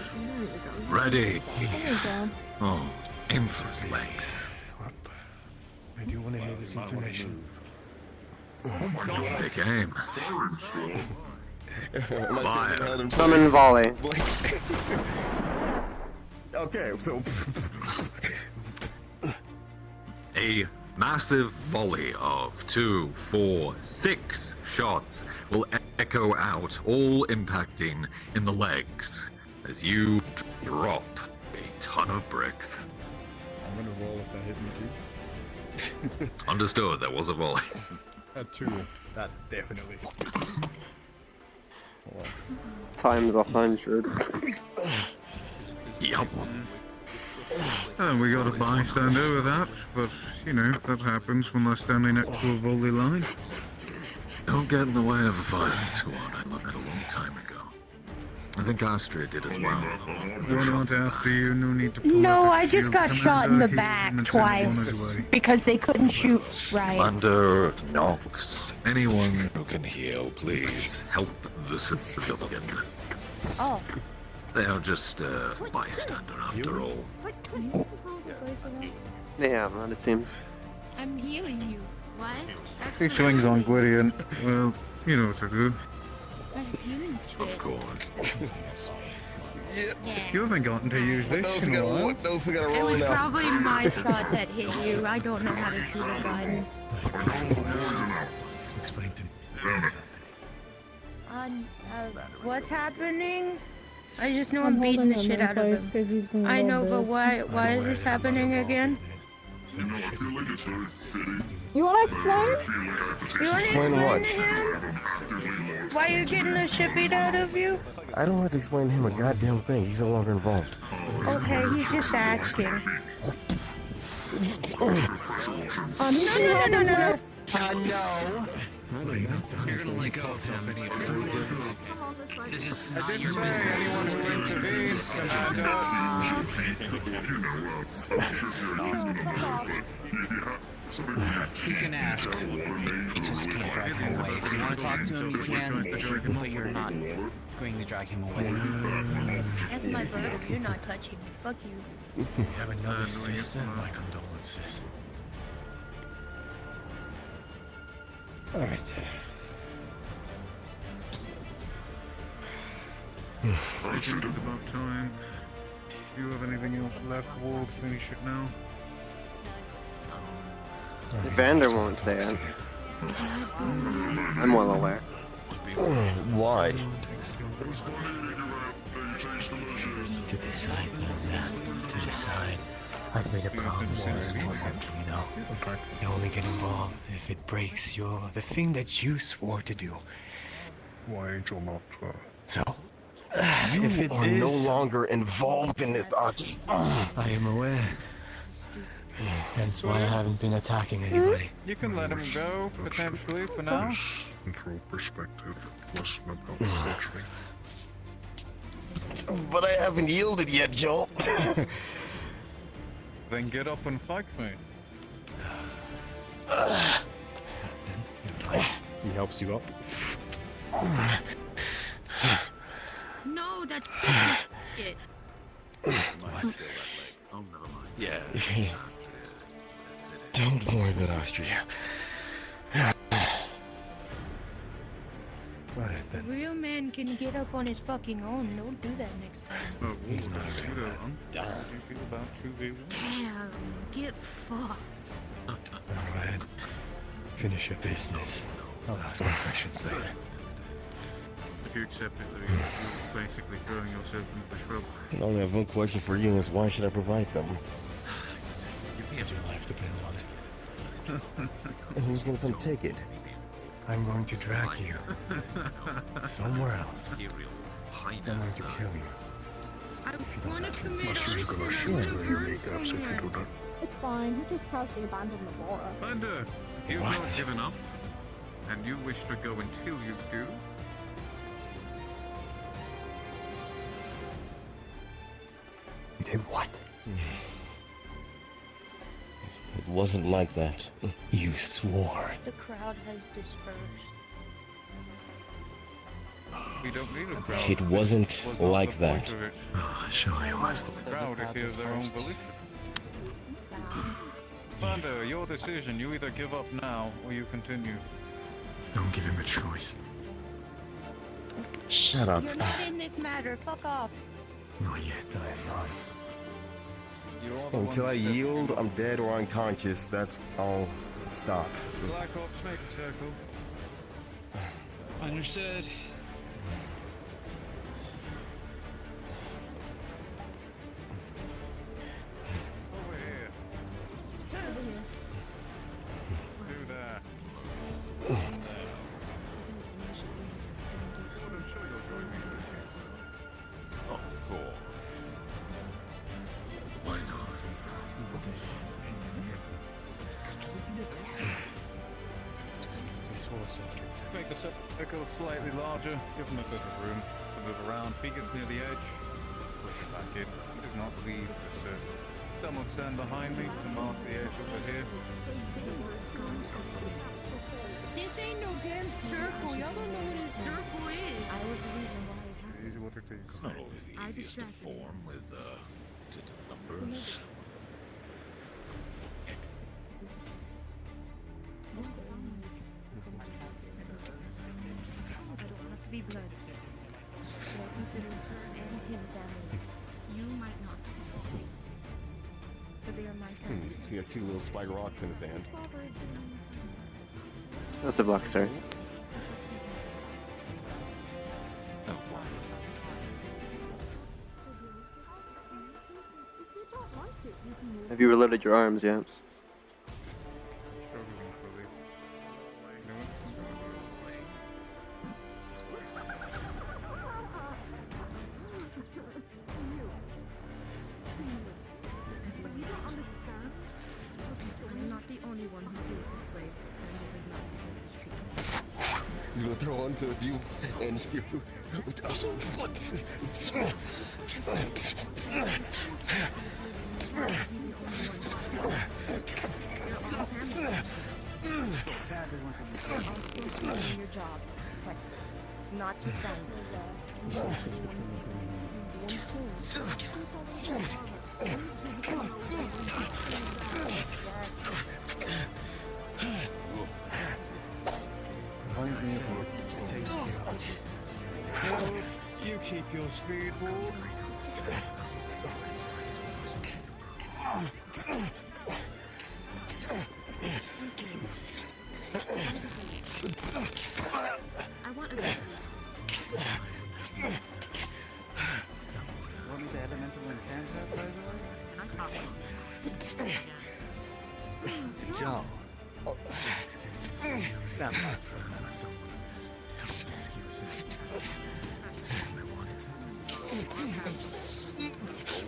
Ready.
There you go.
Oh, aim for his legs.
I do want to hear this information.
Big aim. Fire.
Summon volley.
Okay, so
A massive volley of 2, 4, 6 shots will echo out, all impacting in the legs as you drop a ton of bricks.
I'm gonna roll if that hit me too.
Understood, there was a volley.
At 2, that definitely.
Times 100.
Yup.
And we got a bystander with that, but you know, that happens when they're standing next to a volley line.
Don't get in the way of a firing squad. I learned that a long time ago. I think Astria did as well.
We're not after you, no need to pull
No,
out
I
the
just
shield.
got shot in the
Commander,
back
he even sent
twice
one away.
because they couldn't shoot right.
Under Nox, anyone who can heal, please help the civilian.
Oh.
They are just a bystander after all.
They have that, it seems.
I'm healing you. What?
He swings on Gwydion. Well, you know what to do.
I'm healing
Of course.
You haven't gotten to use this in a while.
It was probably my shot that hit you. I don't know how to shoot a gun.
Explain to me.
What's happening? I just know I'm beating the shit out of him. I know, but why is this happening again?
You wanna explain?
You wanna
Explain what?
to him? Why you getting the shit beat out of you?
I don't have to explain to him a goddamn thing. He's no longer involved.
Okay, he's just asking.
No.
No.
You're gonna let go of him. This is not your business. He can ask. You just can't drag him away. If you want to talk to him, you can, but you're not going to drag him away.
That's my brother. You're not touching me. Fuck you.
You have another sister? My condolences.
Alright.
I think it's about time. Do you have anything else left? We'll finish it now.
Vander won't say it. I'm well aware.
Why?
To decide, to decide. I've made a promise in a small circle, you know. You only get involved if it breaks the thing that you swore to do.
Why ain't you not?
So,
You
if it
are
is,
no longer involved in this, Aki.
I am aware. Hence why I haven't been attacking anybody.
You can let him go, potentially, for now.
Control perspective. Listen about torturing.
But I haven't yielded yet, Joel.
Then get up and fight me.
He helps you up.
No, that's bullshit.
Oh, never mind. Yeah.
Don't worry about Austria.
A real man can get up on his fucking own. Don't do that next time.
Oh, he's not I'm down. How do you feel about 2v1?
Damn, get fucked.
Alright. Finish your business. I'll ask my questions later.
If you accept it, though, you're basically throwing yourself into the shrub.
I only have one question for you, and it's why should I provide them?
Because your life depends on it.
And who's gonna come take it?
I'm going to drag you somewhere else. I'm going to kill you.
I want to commit
She's gonna shoot you in your kneecaps if you do that.
It's fine. He just casually abandoned the Laura.
Vander, if you've not given up, and you wish to go until you do,
You did what?
It wasn't like that.
You swore.
The crowd has dispersed.
we don't need a crowd.
It wasn't
Was not
like
the point
that.
of it.
Oh, sure it was.
The crowd is here of their own volition. Vander, your decision. You either give up now, or you continue.
Don't give him a choice.
Shut up.
You're not in this matter. Fuck off.
Not yet, I am not.
Until I yield, I'm dead or unconscious. That's all. Stop.
Black Ops, make a circle.
Understood.
Over here. Do that.
Oh, cool. Why not?
Make the circle slightly larger, give him a bit of room to move around. If he gets near the edge, push it back in. He does not leave the circle. Someone stand behind me to mark the edge over here.
This ain't no damn circle. Y'all don't know what a circle is. I was the reason why it happened.
Easy what it is.
It's not always the easiest to form with, numbers.
I don't want to be blood. So I consider her and him family. You might not. But they are my family.
He has two little spike rocks in his hand.
That's the block, sir. Have you reloaded your arms yet?
I'm not the only one who feels this way. Family does not deserve this treatment.
He's gonna throw one to you and you.
doing your job, protector, not just
You keep your speed, Ward.
I want a
Want me to elemental enchant that, by the way?
Joe.
Stand by.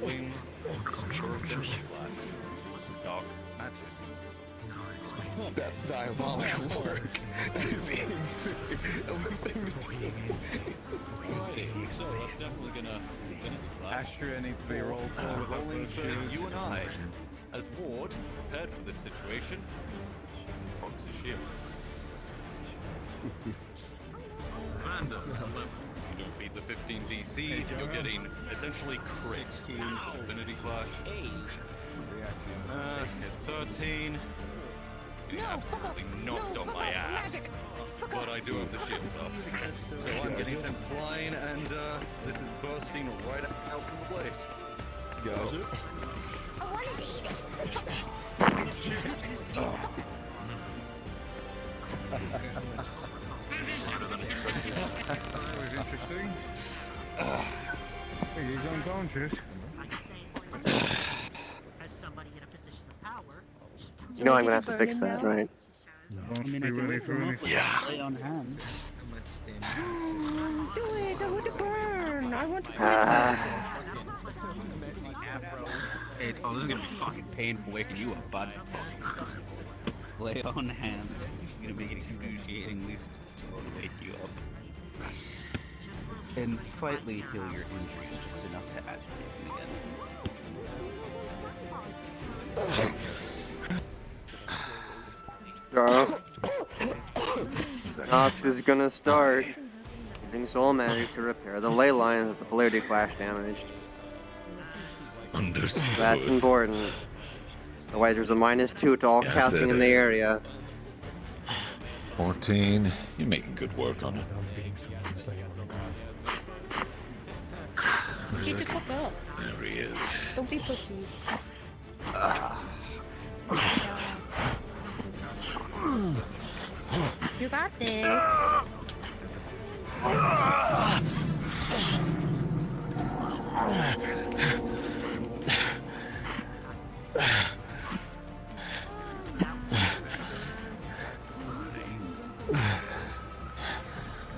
Rolling. Short finish flat. Dog magic.
That's diabolical work.
So that's definitely gonna
Astria needs to be rolled for with
rolling
that
for
first
you and
shoes.
I, as Ward, prepared for this situation. Fox's shield. Commander, you don't beat the 15 DC, you're getting essentially crit affinity class. Hit 13. You absolutely knocked on my ass. But I do have the shield up. So I'm getting sent flying, and this is bursting right out from the blade.
Gotcha.
I wanted to eat it.
That was interesting. He's unconscious.
As somebody in a position of power.
You know I'm gonna have to fix that, right?
Won't be ready for anything.
Lay on hands.
Do it! I want to burn! I want to burn!
Hey, oh, this is gonna be fucking painful waking you up, bud. Lay on hands. It's gonna make it excruciatingly slow to wake you up. And slightly heal your injuries just enough to agitate them again.
Nox is gonna start using soul magic to repair the ley lines that the polarity clash damaged.
Understood.
That's important. Otherwise, there's a -2 to all
Yes,
casting
it
in the
is.
area.
14. You're making good work on it.
Get the fuck up.
There he is.
Don't be pussy. You got this.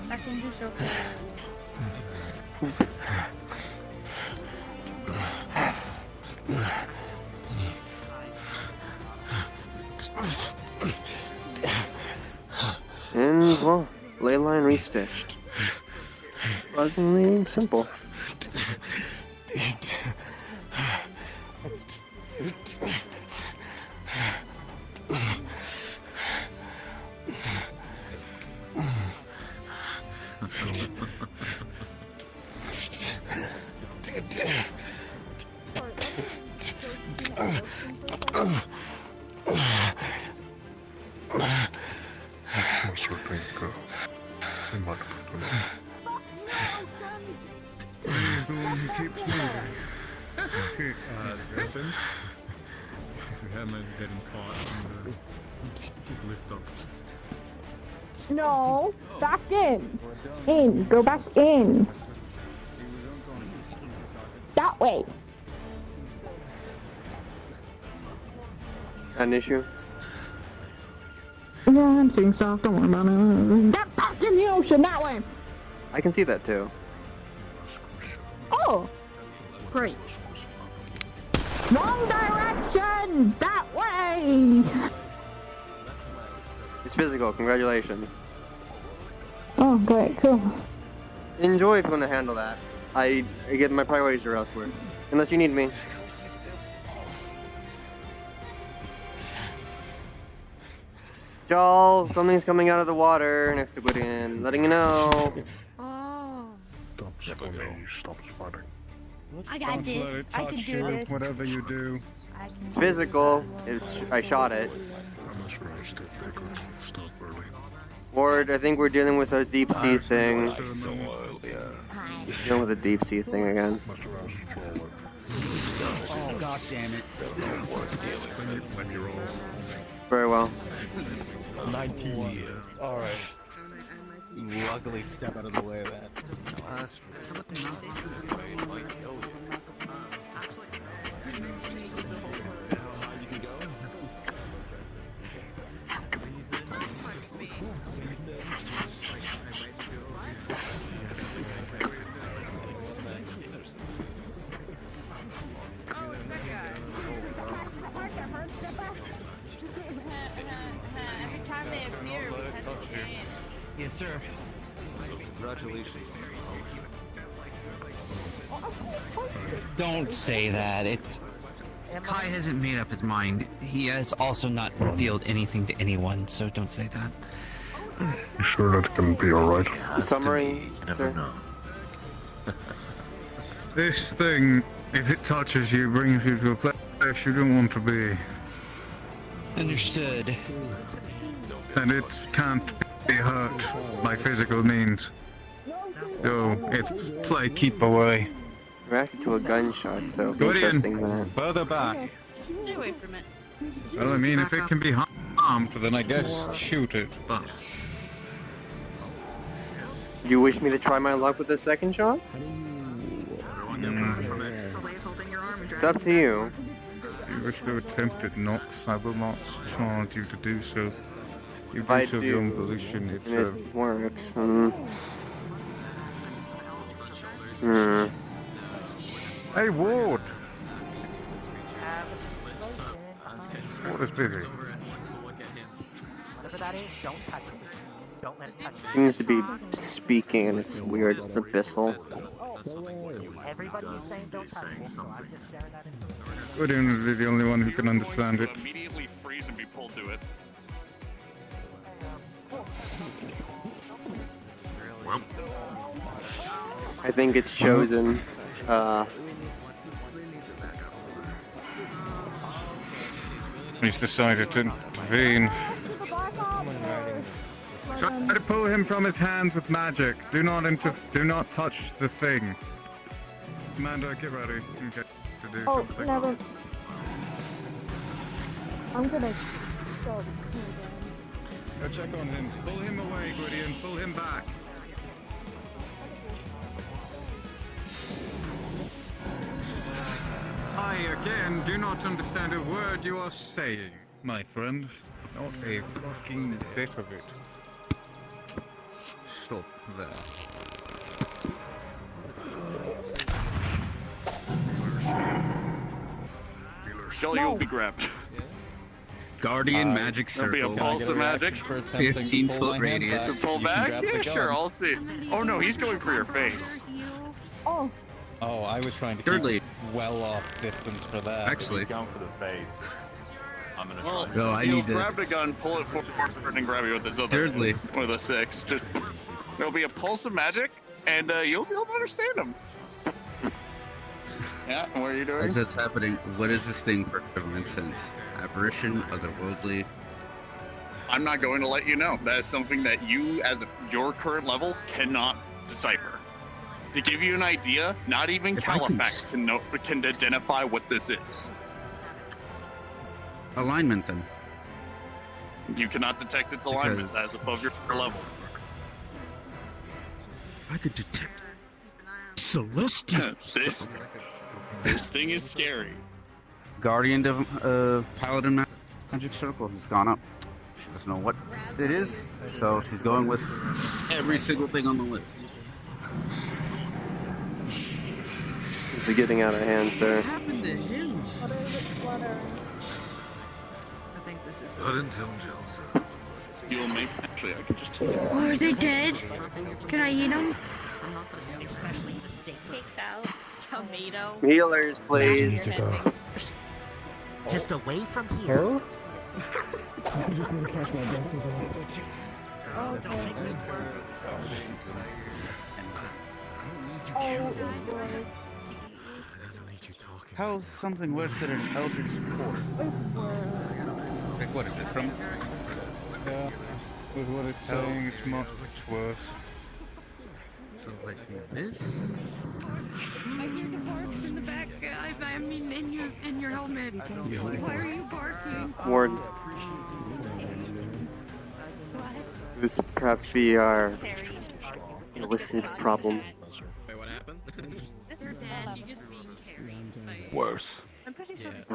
I can do so cool.
And, well, ley line restitched. Surprisingly simple.
He's the one who keeps moving. Shit.
Essence. Hammer's getting caught in the lift up.
No, back in. In, go back in. That way.
An issue?
Yeah, I'm seeing stuff. Don't worry about it. Get back in the ocean that way.
I can see that too.
Oh, great. Wrong direction. That way.
It's physical, congratulations.
Oh, great, cool.
Enjoy if you want to handle that. I get my priorities are elsewhere. Unless you need me. Joel, something's coming out of the water next to Gwydion. Letting you know.
Oh.
Stop spawning. Stop spawning.
I got
Don't let
this.
it
I can
touch
do
you,
this.
whatever you do.
It's physical. I shot it.
Stop early.
Ward, I think we're dealing with a deep sea thing. Dealing with a deep sea thing again.
Oh, god damn it.
Very well.
19. Alright.
Luckily, step out of the way of that. Yes, sir. Congratulations. Don't say that. It's Kai hasn't made up his mind. He has also not revealed anything to anyone, so don't say that.
You sure that can be alright?
Summary, sir.
This thing, if it touches you, brings you to a place you don't want to be.
Understood.
And it can't be hurt by physical means. So it's like keep away.
Reacted to a gunshot, so
Gwydion,
interesting that.
further back.
Stay away from it.
Well, I mean, if it can be harmed, then I guess shoot it, but...
You wish me to try my luck with the second shot? It's up to you.
If you wish to attempt it, Nox, I will not charge you to do so. You do
I
so of
do,
your own volition. It's
and it works.
Hey, Ward! Ward is busy.
Whatever that is, don't touch it. Don't let it touch you.
Seems to be speaking, and it's weird. It's abyssal.
Everybody is saying don't touch it, so I'm just sharing that information.
Gwydion would be the only one who can understand it.
Immediately freeze and be pulled to it.
I think it's chosen.
He's decided to intervene. Try to pull him from his hands with magic. Do not touch the thing. Amanda, get ready. Okay, to do something.
Never. I'm gonna go.
Go check on him. Pull him away, Gwydion. Pull him back. I again do not understand a word you are saying, my friend. Not a fucking bit of it. Stop there.
Joel, you'll be grabbed.
Guardian magic
There'll
circle.
be a pulse of magic.
15-foot radius.
To pull back? Yeah, sure, I'll see. Oh no, he's going for your face.
Oh.
Oh, I was trying to
Thirdly,
keep well off distance for that.
Actually,
He's going for the face. I'm gonna
Well,
try.
no, I
he'll
need to.
grab the gun, pull it forward, and grab you with his other.
Thirdly.
With a 6. Just there'll be a pulse of magic, and you'll be able to understand him. Yeah, and what are you doing?
As that's happening, what is this thing for common sense? Apparition, otherworldly?
I'm not going to let you know. That is something that you, as your current level, cannot decipher. To give you an idea, not even Califax can identify what this is.
Alignment, then.
You cannot detect its alignment.
Because-
That is above your level.
I could detect celestial.
This thing is scary.
Guardian of Paladin Magic Circle has gone up. She doesn't know what it is, so she's going with every single thing on the list.
This is getting out of hand, sir.
What happened to him? I think this is.
Not until Jones.
You'll make. Actually, I could just tell you.
Oh, are they dead? Can I eat them?
Especially the steak takes out tomato.
Healers, please.
Just away from here.
I just want to catch my breath as well.
How's something worse than an eldritch quarter?
Like, what is it from? Yeah, with what it's saying, it's much worse.
So, like this?
I hear the barks in the back. I mean, in your helmet. Why are you barking?
Ward. This perhaps be our illicit problem.
Wait, what happened?
You're dead. You just being carried.
Worse.
I'm pretty sure this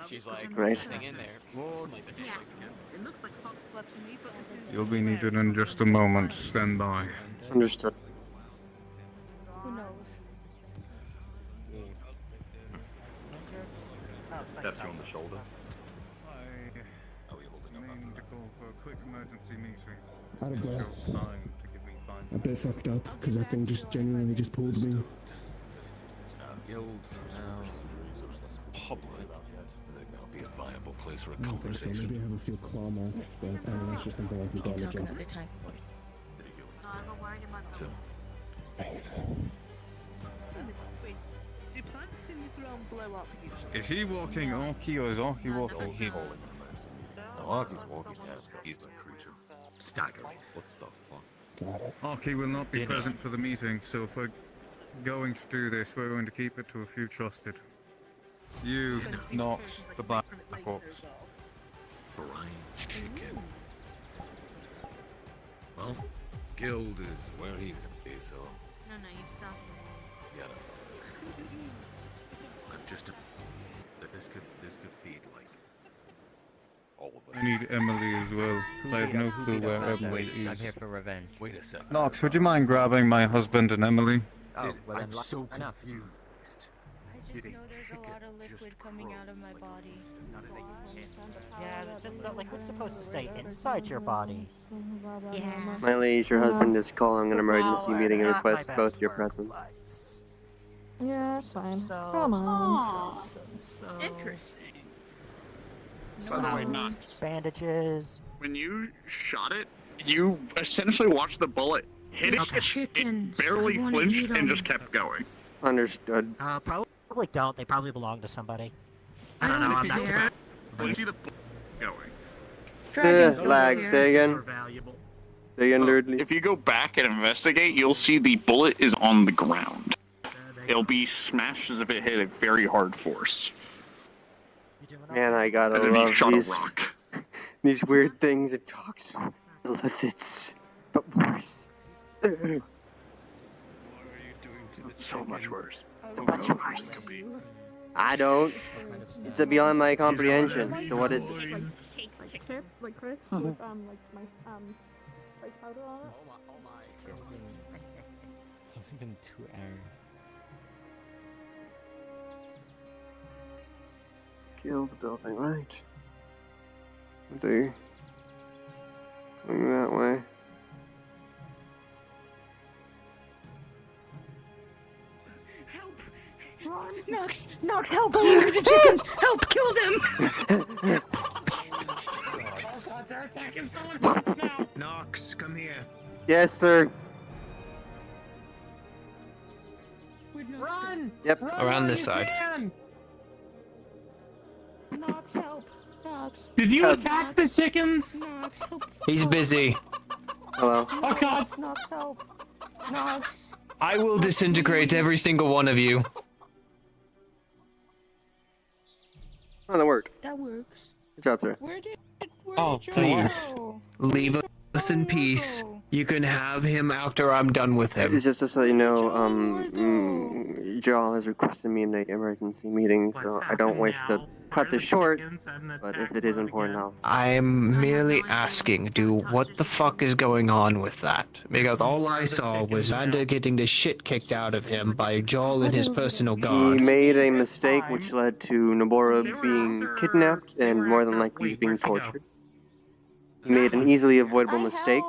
She's like, right.
in there. Yeah. It looks like Fox slept to me, but this is
You'll be needed in just a moment. Stand by.
Understood.
Who knows?
Taps you on the shoulder.
I mean to call for a quick emergency meeting.
Out of breath.
Still time to give me 5
A bit fucked up, because that thing just genuinely just pulled me.
Guild for now. Public. I think that'll be a viable place for a
I don't think so.
conversation.
Maybe I have a few claw marks, but I mean, that's just something I can damage up.
time.
So,
Thanks.
Wait, do plants in this realm blow up usually?
Is he walking Orky or is Orky walking him?
no, Aki's walking out. He's a creature. Staggering. What the fuck?
Orky will not be present for the meeting, so if we're going to do this, we're going to keep it to a few trusted. You, not the black corpse.
Brine chicken. Well, Guild is where he's gonna be, so
No, you stop.
he's gotta. I'm just this could feed like all of us.
I need Emily as well. I have no clue where Emily
I'm
is.
here for revenge.
Wait a second.
Knox, would you mind grabbing my husband and Emily?
Oh, well then,
I'm so
enough.
confused.
I just know there's a lot of liquid coming out of my body.
Yeah, that's not like what's supposed to stay inside your body.
Yeah.
My liege, your husband is calling an emergency meeting and requests both your presence.
Yeah, it's fine.
So,
Come on.
Interesting.
By the way, Knox,
bandages.
when you shot it, you essentially watched the bullet hit it,
Chickens.
it barely
I wanna
flinched
eat
and
'em.
just kept going.
Understood.
Probably don't. They probably belong to somebody.
I don't know.
I'm not
Yeah.
You see the bullet going.
Lag, say again. Say again, Dudley.
If you go back and investigate, you'll see the bullet is on the ground. It'll be smashed as if it hit a very hard force.
Man, I gotta
As if you
love
shot
these,
a rock.
these weird things it talks illicits, but worse.
It's so much worse.
So much worse. I don't. It's beyond my comprehension. So what is it?
Like chip, like crisp, with like my spice powder on it.
It's only been 2 hours.
Kill the building, right? Are they going that way?
Nox, help! I'm under the chickens! Help! Kill them!
Oh god, they're attacking someone else now! Nox, come here.
Yes, sir.
Run!
Yep.
Run
Around
while
this
you
side.
can!
Nox, help! Nox.
Did you attack the chickens?
Nox, help!
He's busy.
Hello.
Oh god!
Nox, help! Nox.
I will disintegrate every single one of you.
Oh, that worked.
That works.
Good job, sir.
Where did
Please, leave us in peace. You can have him after I'm done with him.
It's just to let you know, Jarl has requested me in an emergency meeting, so I don't wish to cut this short, but if it is important, I'll...
I'm merely asking, what the fuck is going on with that? Because all I saw was Vander getting the shit kicked out of him by Jarl and his personal
He
guard.
made a mistake which led to Nobora being kidnapped and more than likely being tortured. He made an easily avoidable mistake,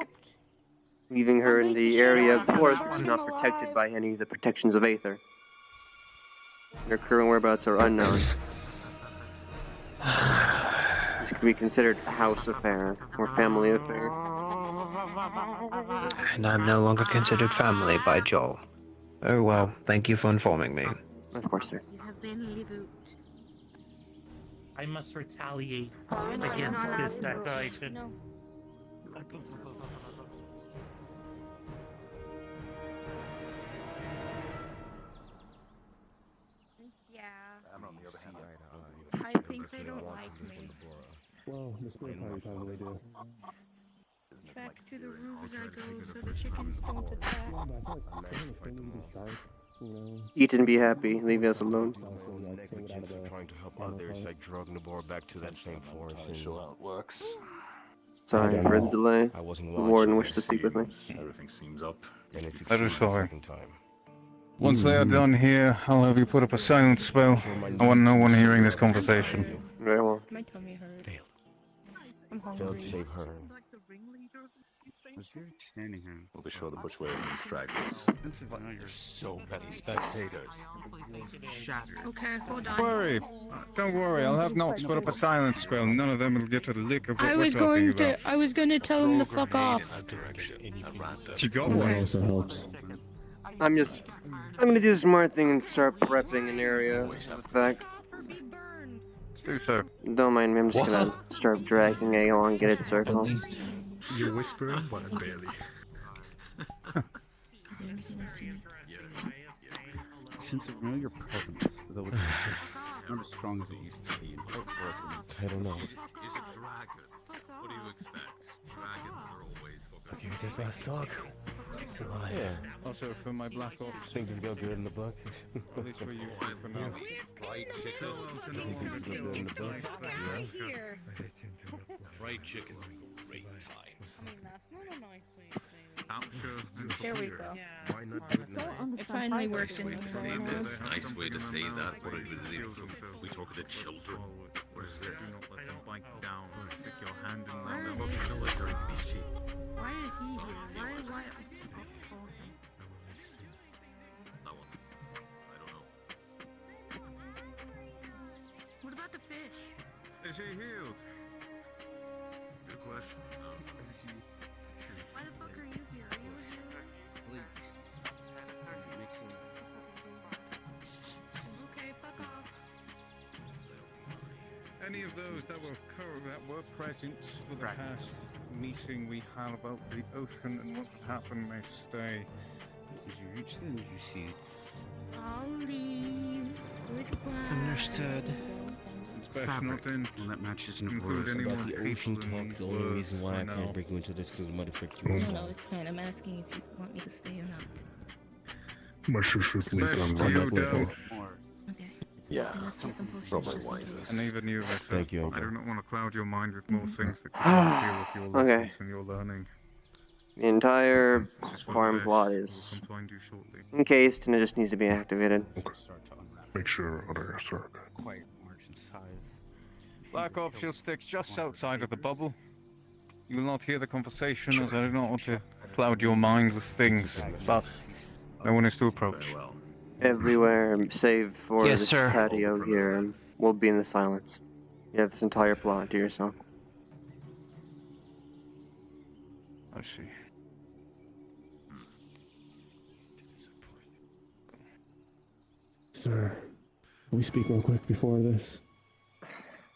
leaving her in the area of the forest which is not protected by any of the protections of Aether. Her current whereabouts are unknown. He's could be considered a house affair or family affair.
And I'm no longer considered family by Joel. Oh well, thank you for informing me.
Of course, sir.
You have been reboot.
I must retaliate against this declaration.
No. Yeah. I think they don't like me.
Well, the spirit party probably do.
Back to the roofs I go so the chickens don't attack.
Yeah, but I feel like doesn't it still need to be sharp? You know?
Eat and be happy. Leave us alone.
Negligence of trying to help others, I drug Nabor back to that same forest and...
Sure how it works.
Sorry for the delay.
I wasn't
The
watching.
warden wished to speak with me.
Everything seems up.
And if
Better
it's the
sorry.
second time.
Once they are done here, I'll have you put up a silent spell. I want no one hearing this conversation.
Very well.
My tummy hurts. I'm
Failed
hungry.
to save her.
Was there standing here?
We'll be sure the bush wares and distractions.
There's so many spectators.
Shattered.
Okay, hold
Don't
on.
worry. Don't worry, I'll have Nox put up a silent spell. None of them will get a lick of what
I
we're
was
talking
going
about.
to. I was going to tell him to fuck off.
You got
That
one.
also helps.
I'm gonna do a smart thing and start prepping an area. In fact,
Do so.
don't mind me. I'm just gonna start dragging A along, get it circle.
You're whispering, but barely.
Sense of familiar presence, though it's not as strong as it used to be. And quite broken.
I don't know.
What do you expect? Dragons are always
Okay, I guess last talk. So
Yeah.
Also, for my Black Ops,
Think this go good in the book?
at least for you two for now.
Fried chicken.
Think this go good in the book?
Here.
Fried chicken. Great time.
There we go.
Why not do it now?
It finally works in the
Say this. Nice way to say that. What are we talking to children? What is this?
Do not let them bite down. Stick your hand in
Why
there.
is he
Military meeting.
Why is he here? Why?
That one. I don't know.
What about the fish?
Is he healed?
Good question.
Why the fuck are you here? Are you here? Okay, fuck off.
Any of those that were present for the past meeting we had about the ocean and what had happened may stay.
Did you reach the end? You see.
I'll leave. Goodbye.
Understood.
It's best not to
Well, that matches
include
Nabora's.
anyone
About the ocean
hateful in
talk, the
these
only
words
reason why I
for now.
can't break you into this because it might affect you as
No,
well.
It's fine. I'm asking if you want me to stay or not.
My sister
It's
sleep
best
on
you
my
don't.
Okay.
Yeah,
Probably
wise.
And even you, Victor,
Thank you,
I
Uncle.
do not want to cloud your mind with more things that could interfere with your
Okay.
lessons and your learning.
The entire
It's just for
farm
the
plot
best.
is
We'll come find you shortly.
encased and it just needs to be activated.
Make sure others are okay.
Quite large in size.
Black Ops, you'll stick just outside of the bubble. You will not hear the conversation as I do not want to cloud your mind with things, but no one is to approach.
Everywhere save for
Yes,
this
sir.
patio here will be in the silence. You have this entire plot to yourself.
I see.
Sir, can we speak real quick before this?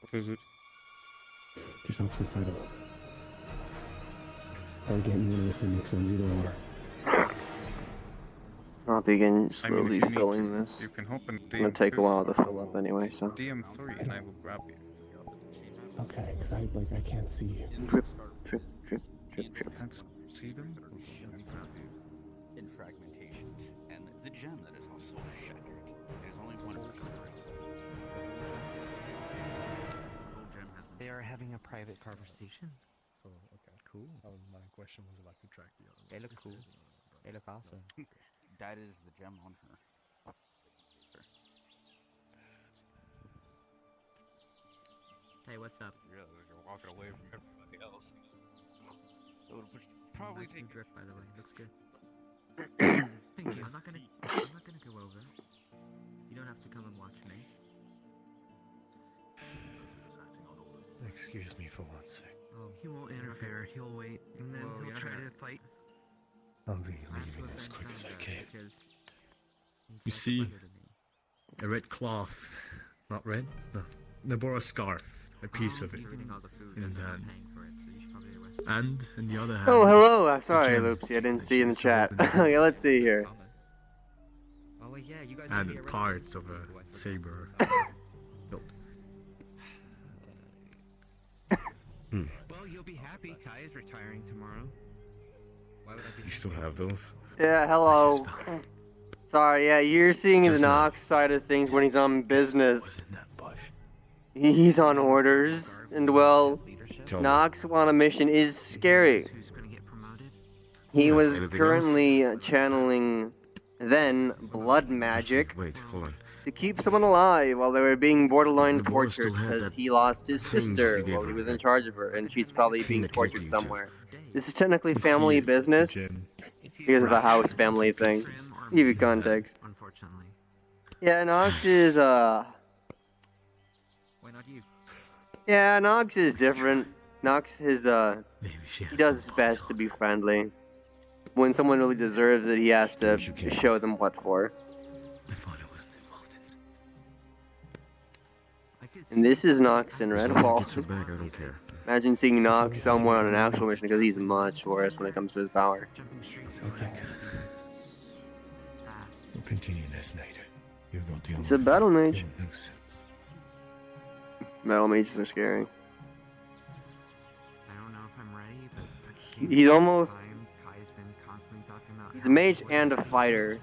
What is it?
Just off to the side of it. Or getting one of the Syndic sons, either or.
I'll begin
I mean,
slowly
if you need
filling
to,
this.
you can hop in
It's gonna take a while to fill up anyway, so.
DM3 and I will grab you.
Okay, because I can't see.
Drip, drip, drip, drip, drip.
Can't see them? Let me grab you.
In fragmentations, and the gem that is also shattered. There's only one of clearance.
They are having a private conversation.
So, okay, cool. My question was if I could track the other one.
They look cool. They look awesome.
That is the gem on her.
Hey, what's up?
Really, you're walking away from everybody else. It would probably
Nice new
take
drip, by the way. Looks good.
Thank you.
I'm not gonna go over. You don't have to come and watch me.
Makes
Excuse me for 1 sec.
He won't interfere. He'll wait, and then he'll try to fight.
I'll be leaving as quick as I can.
You see, a red cloth, not red, no, Nabora scarf, a piece of it, in his hand. And in the other hand.
Oh, hello. I'm sorry,
gem
Loopsy. I didn't see you in the chat. Okay, let's see here.
And parts of a saber. Hilt.
Well, you'll be happy. Kai is retiring tomorrow. Why would I be?
You still have those?
Yeah, hello. Sorry, yeah, you're seeing the Nox side of things when he's on business. He's on orders, and well, Nox on a mission is scary. He was currently channeling then blood magic to keep someone alive while they were being borderline tortured because he lost his sister while he was in charge of her, and she's probably being tortured somewhere. This is technically family business because of the house family thing. Give you context. Yeah, Nox is
Why not you?
Yeah, Nox is different. Nox is he does his best to be friendly. When someone really deserves it, he has to show them what for. And this is Nox in Redwall.
I don't care.
Imagine seeing Nox somewhere on an actual mission because he's much worse when it comes to his power.
We'll continue this later. You go deal
It's a battle mage.
nuisance.
Battle mages are scary.
I don't know if I'm ready, but
He's almost.
Kai's been constantly talking about
He's a mage and a fighter.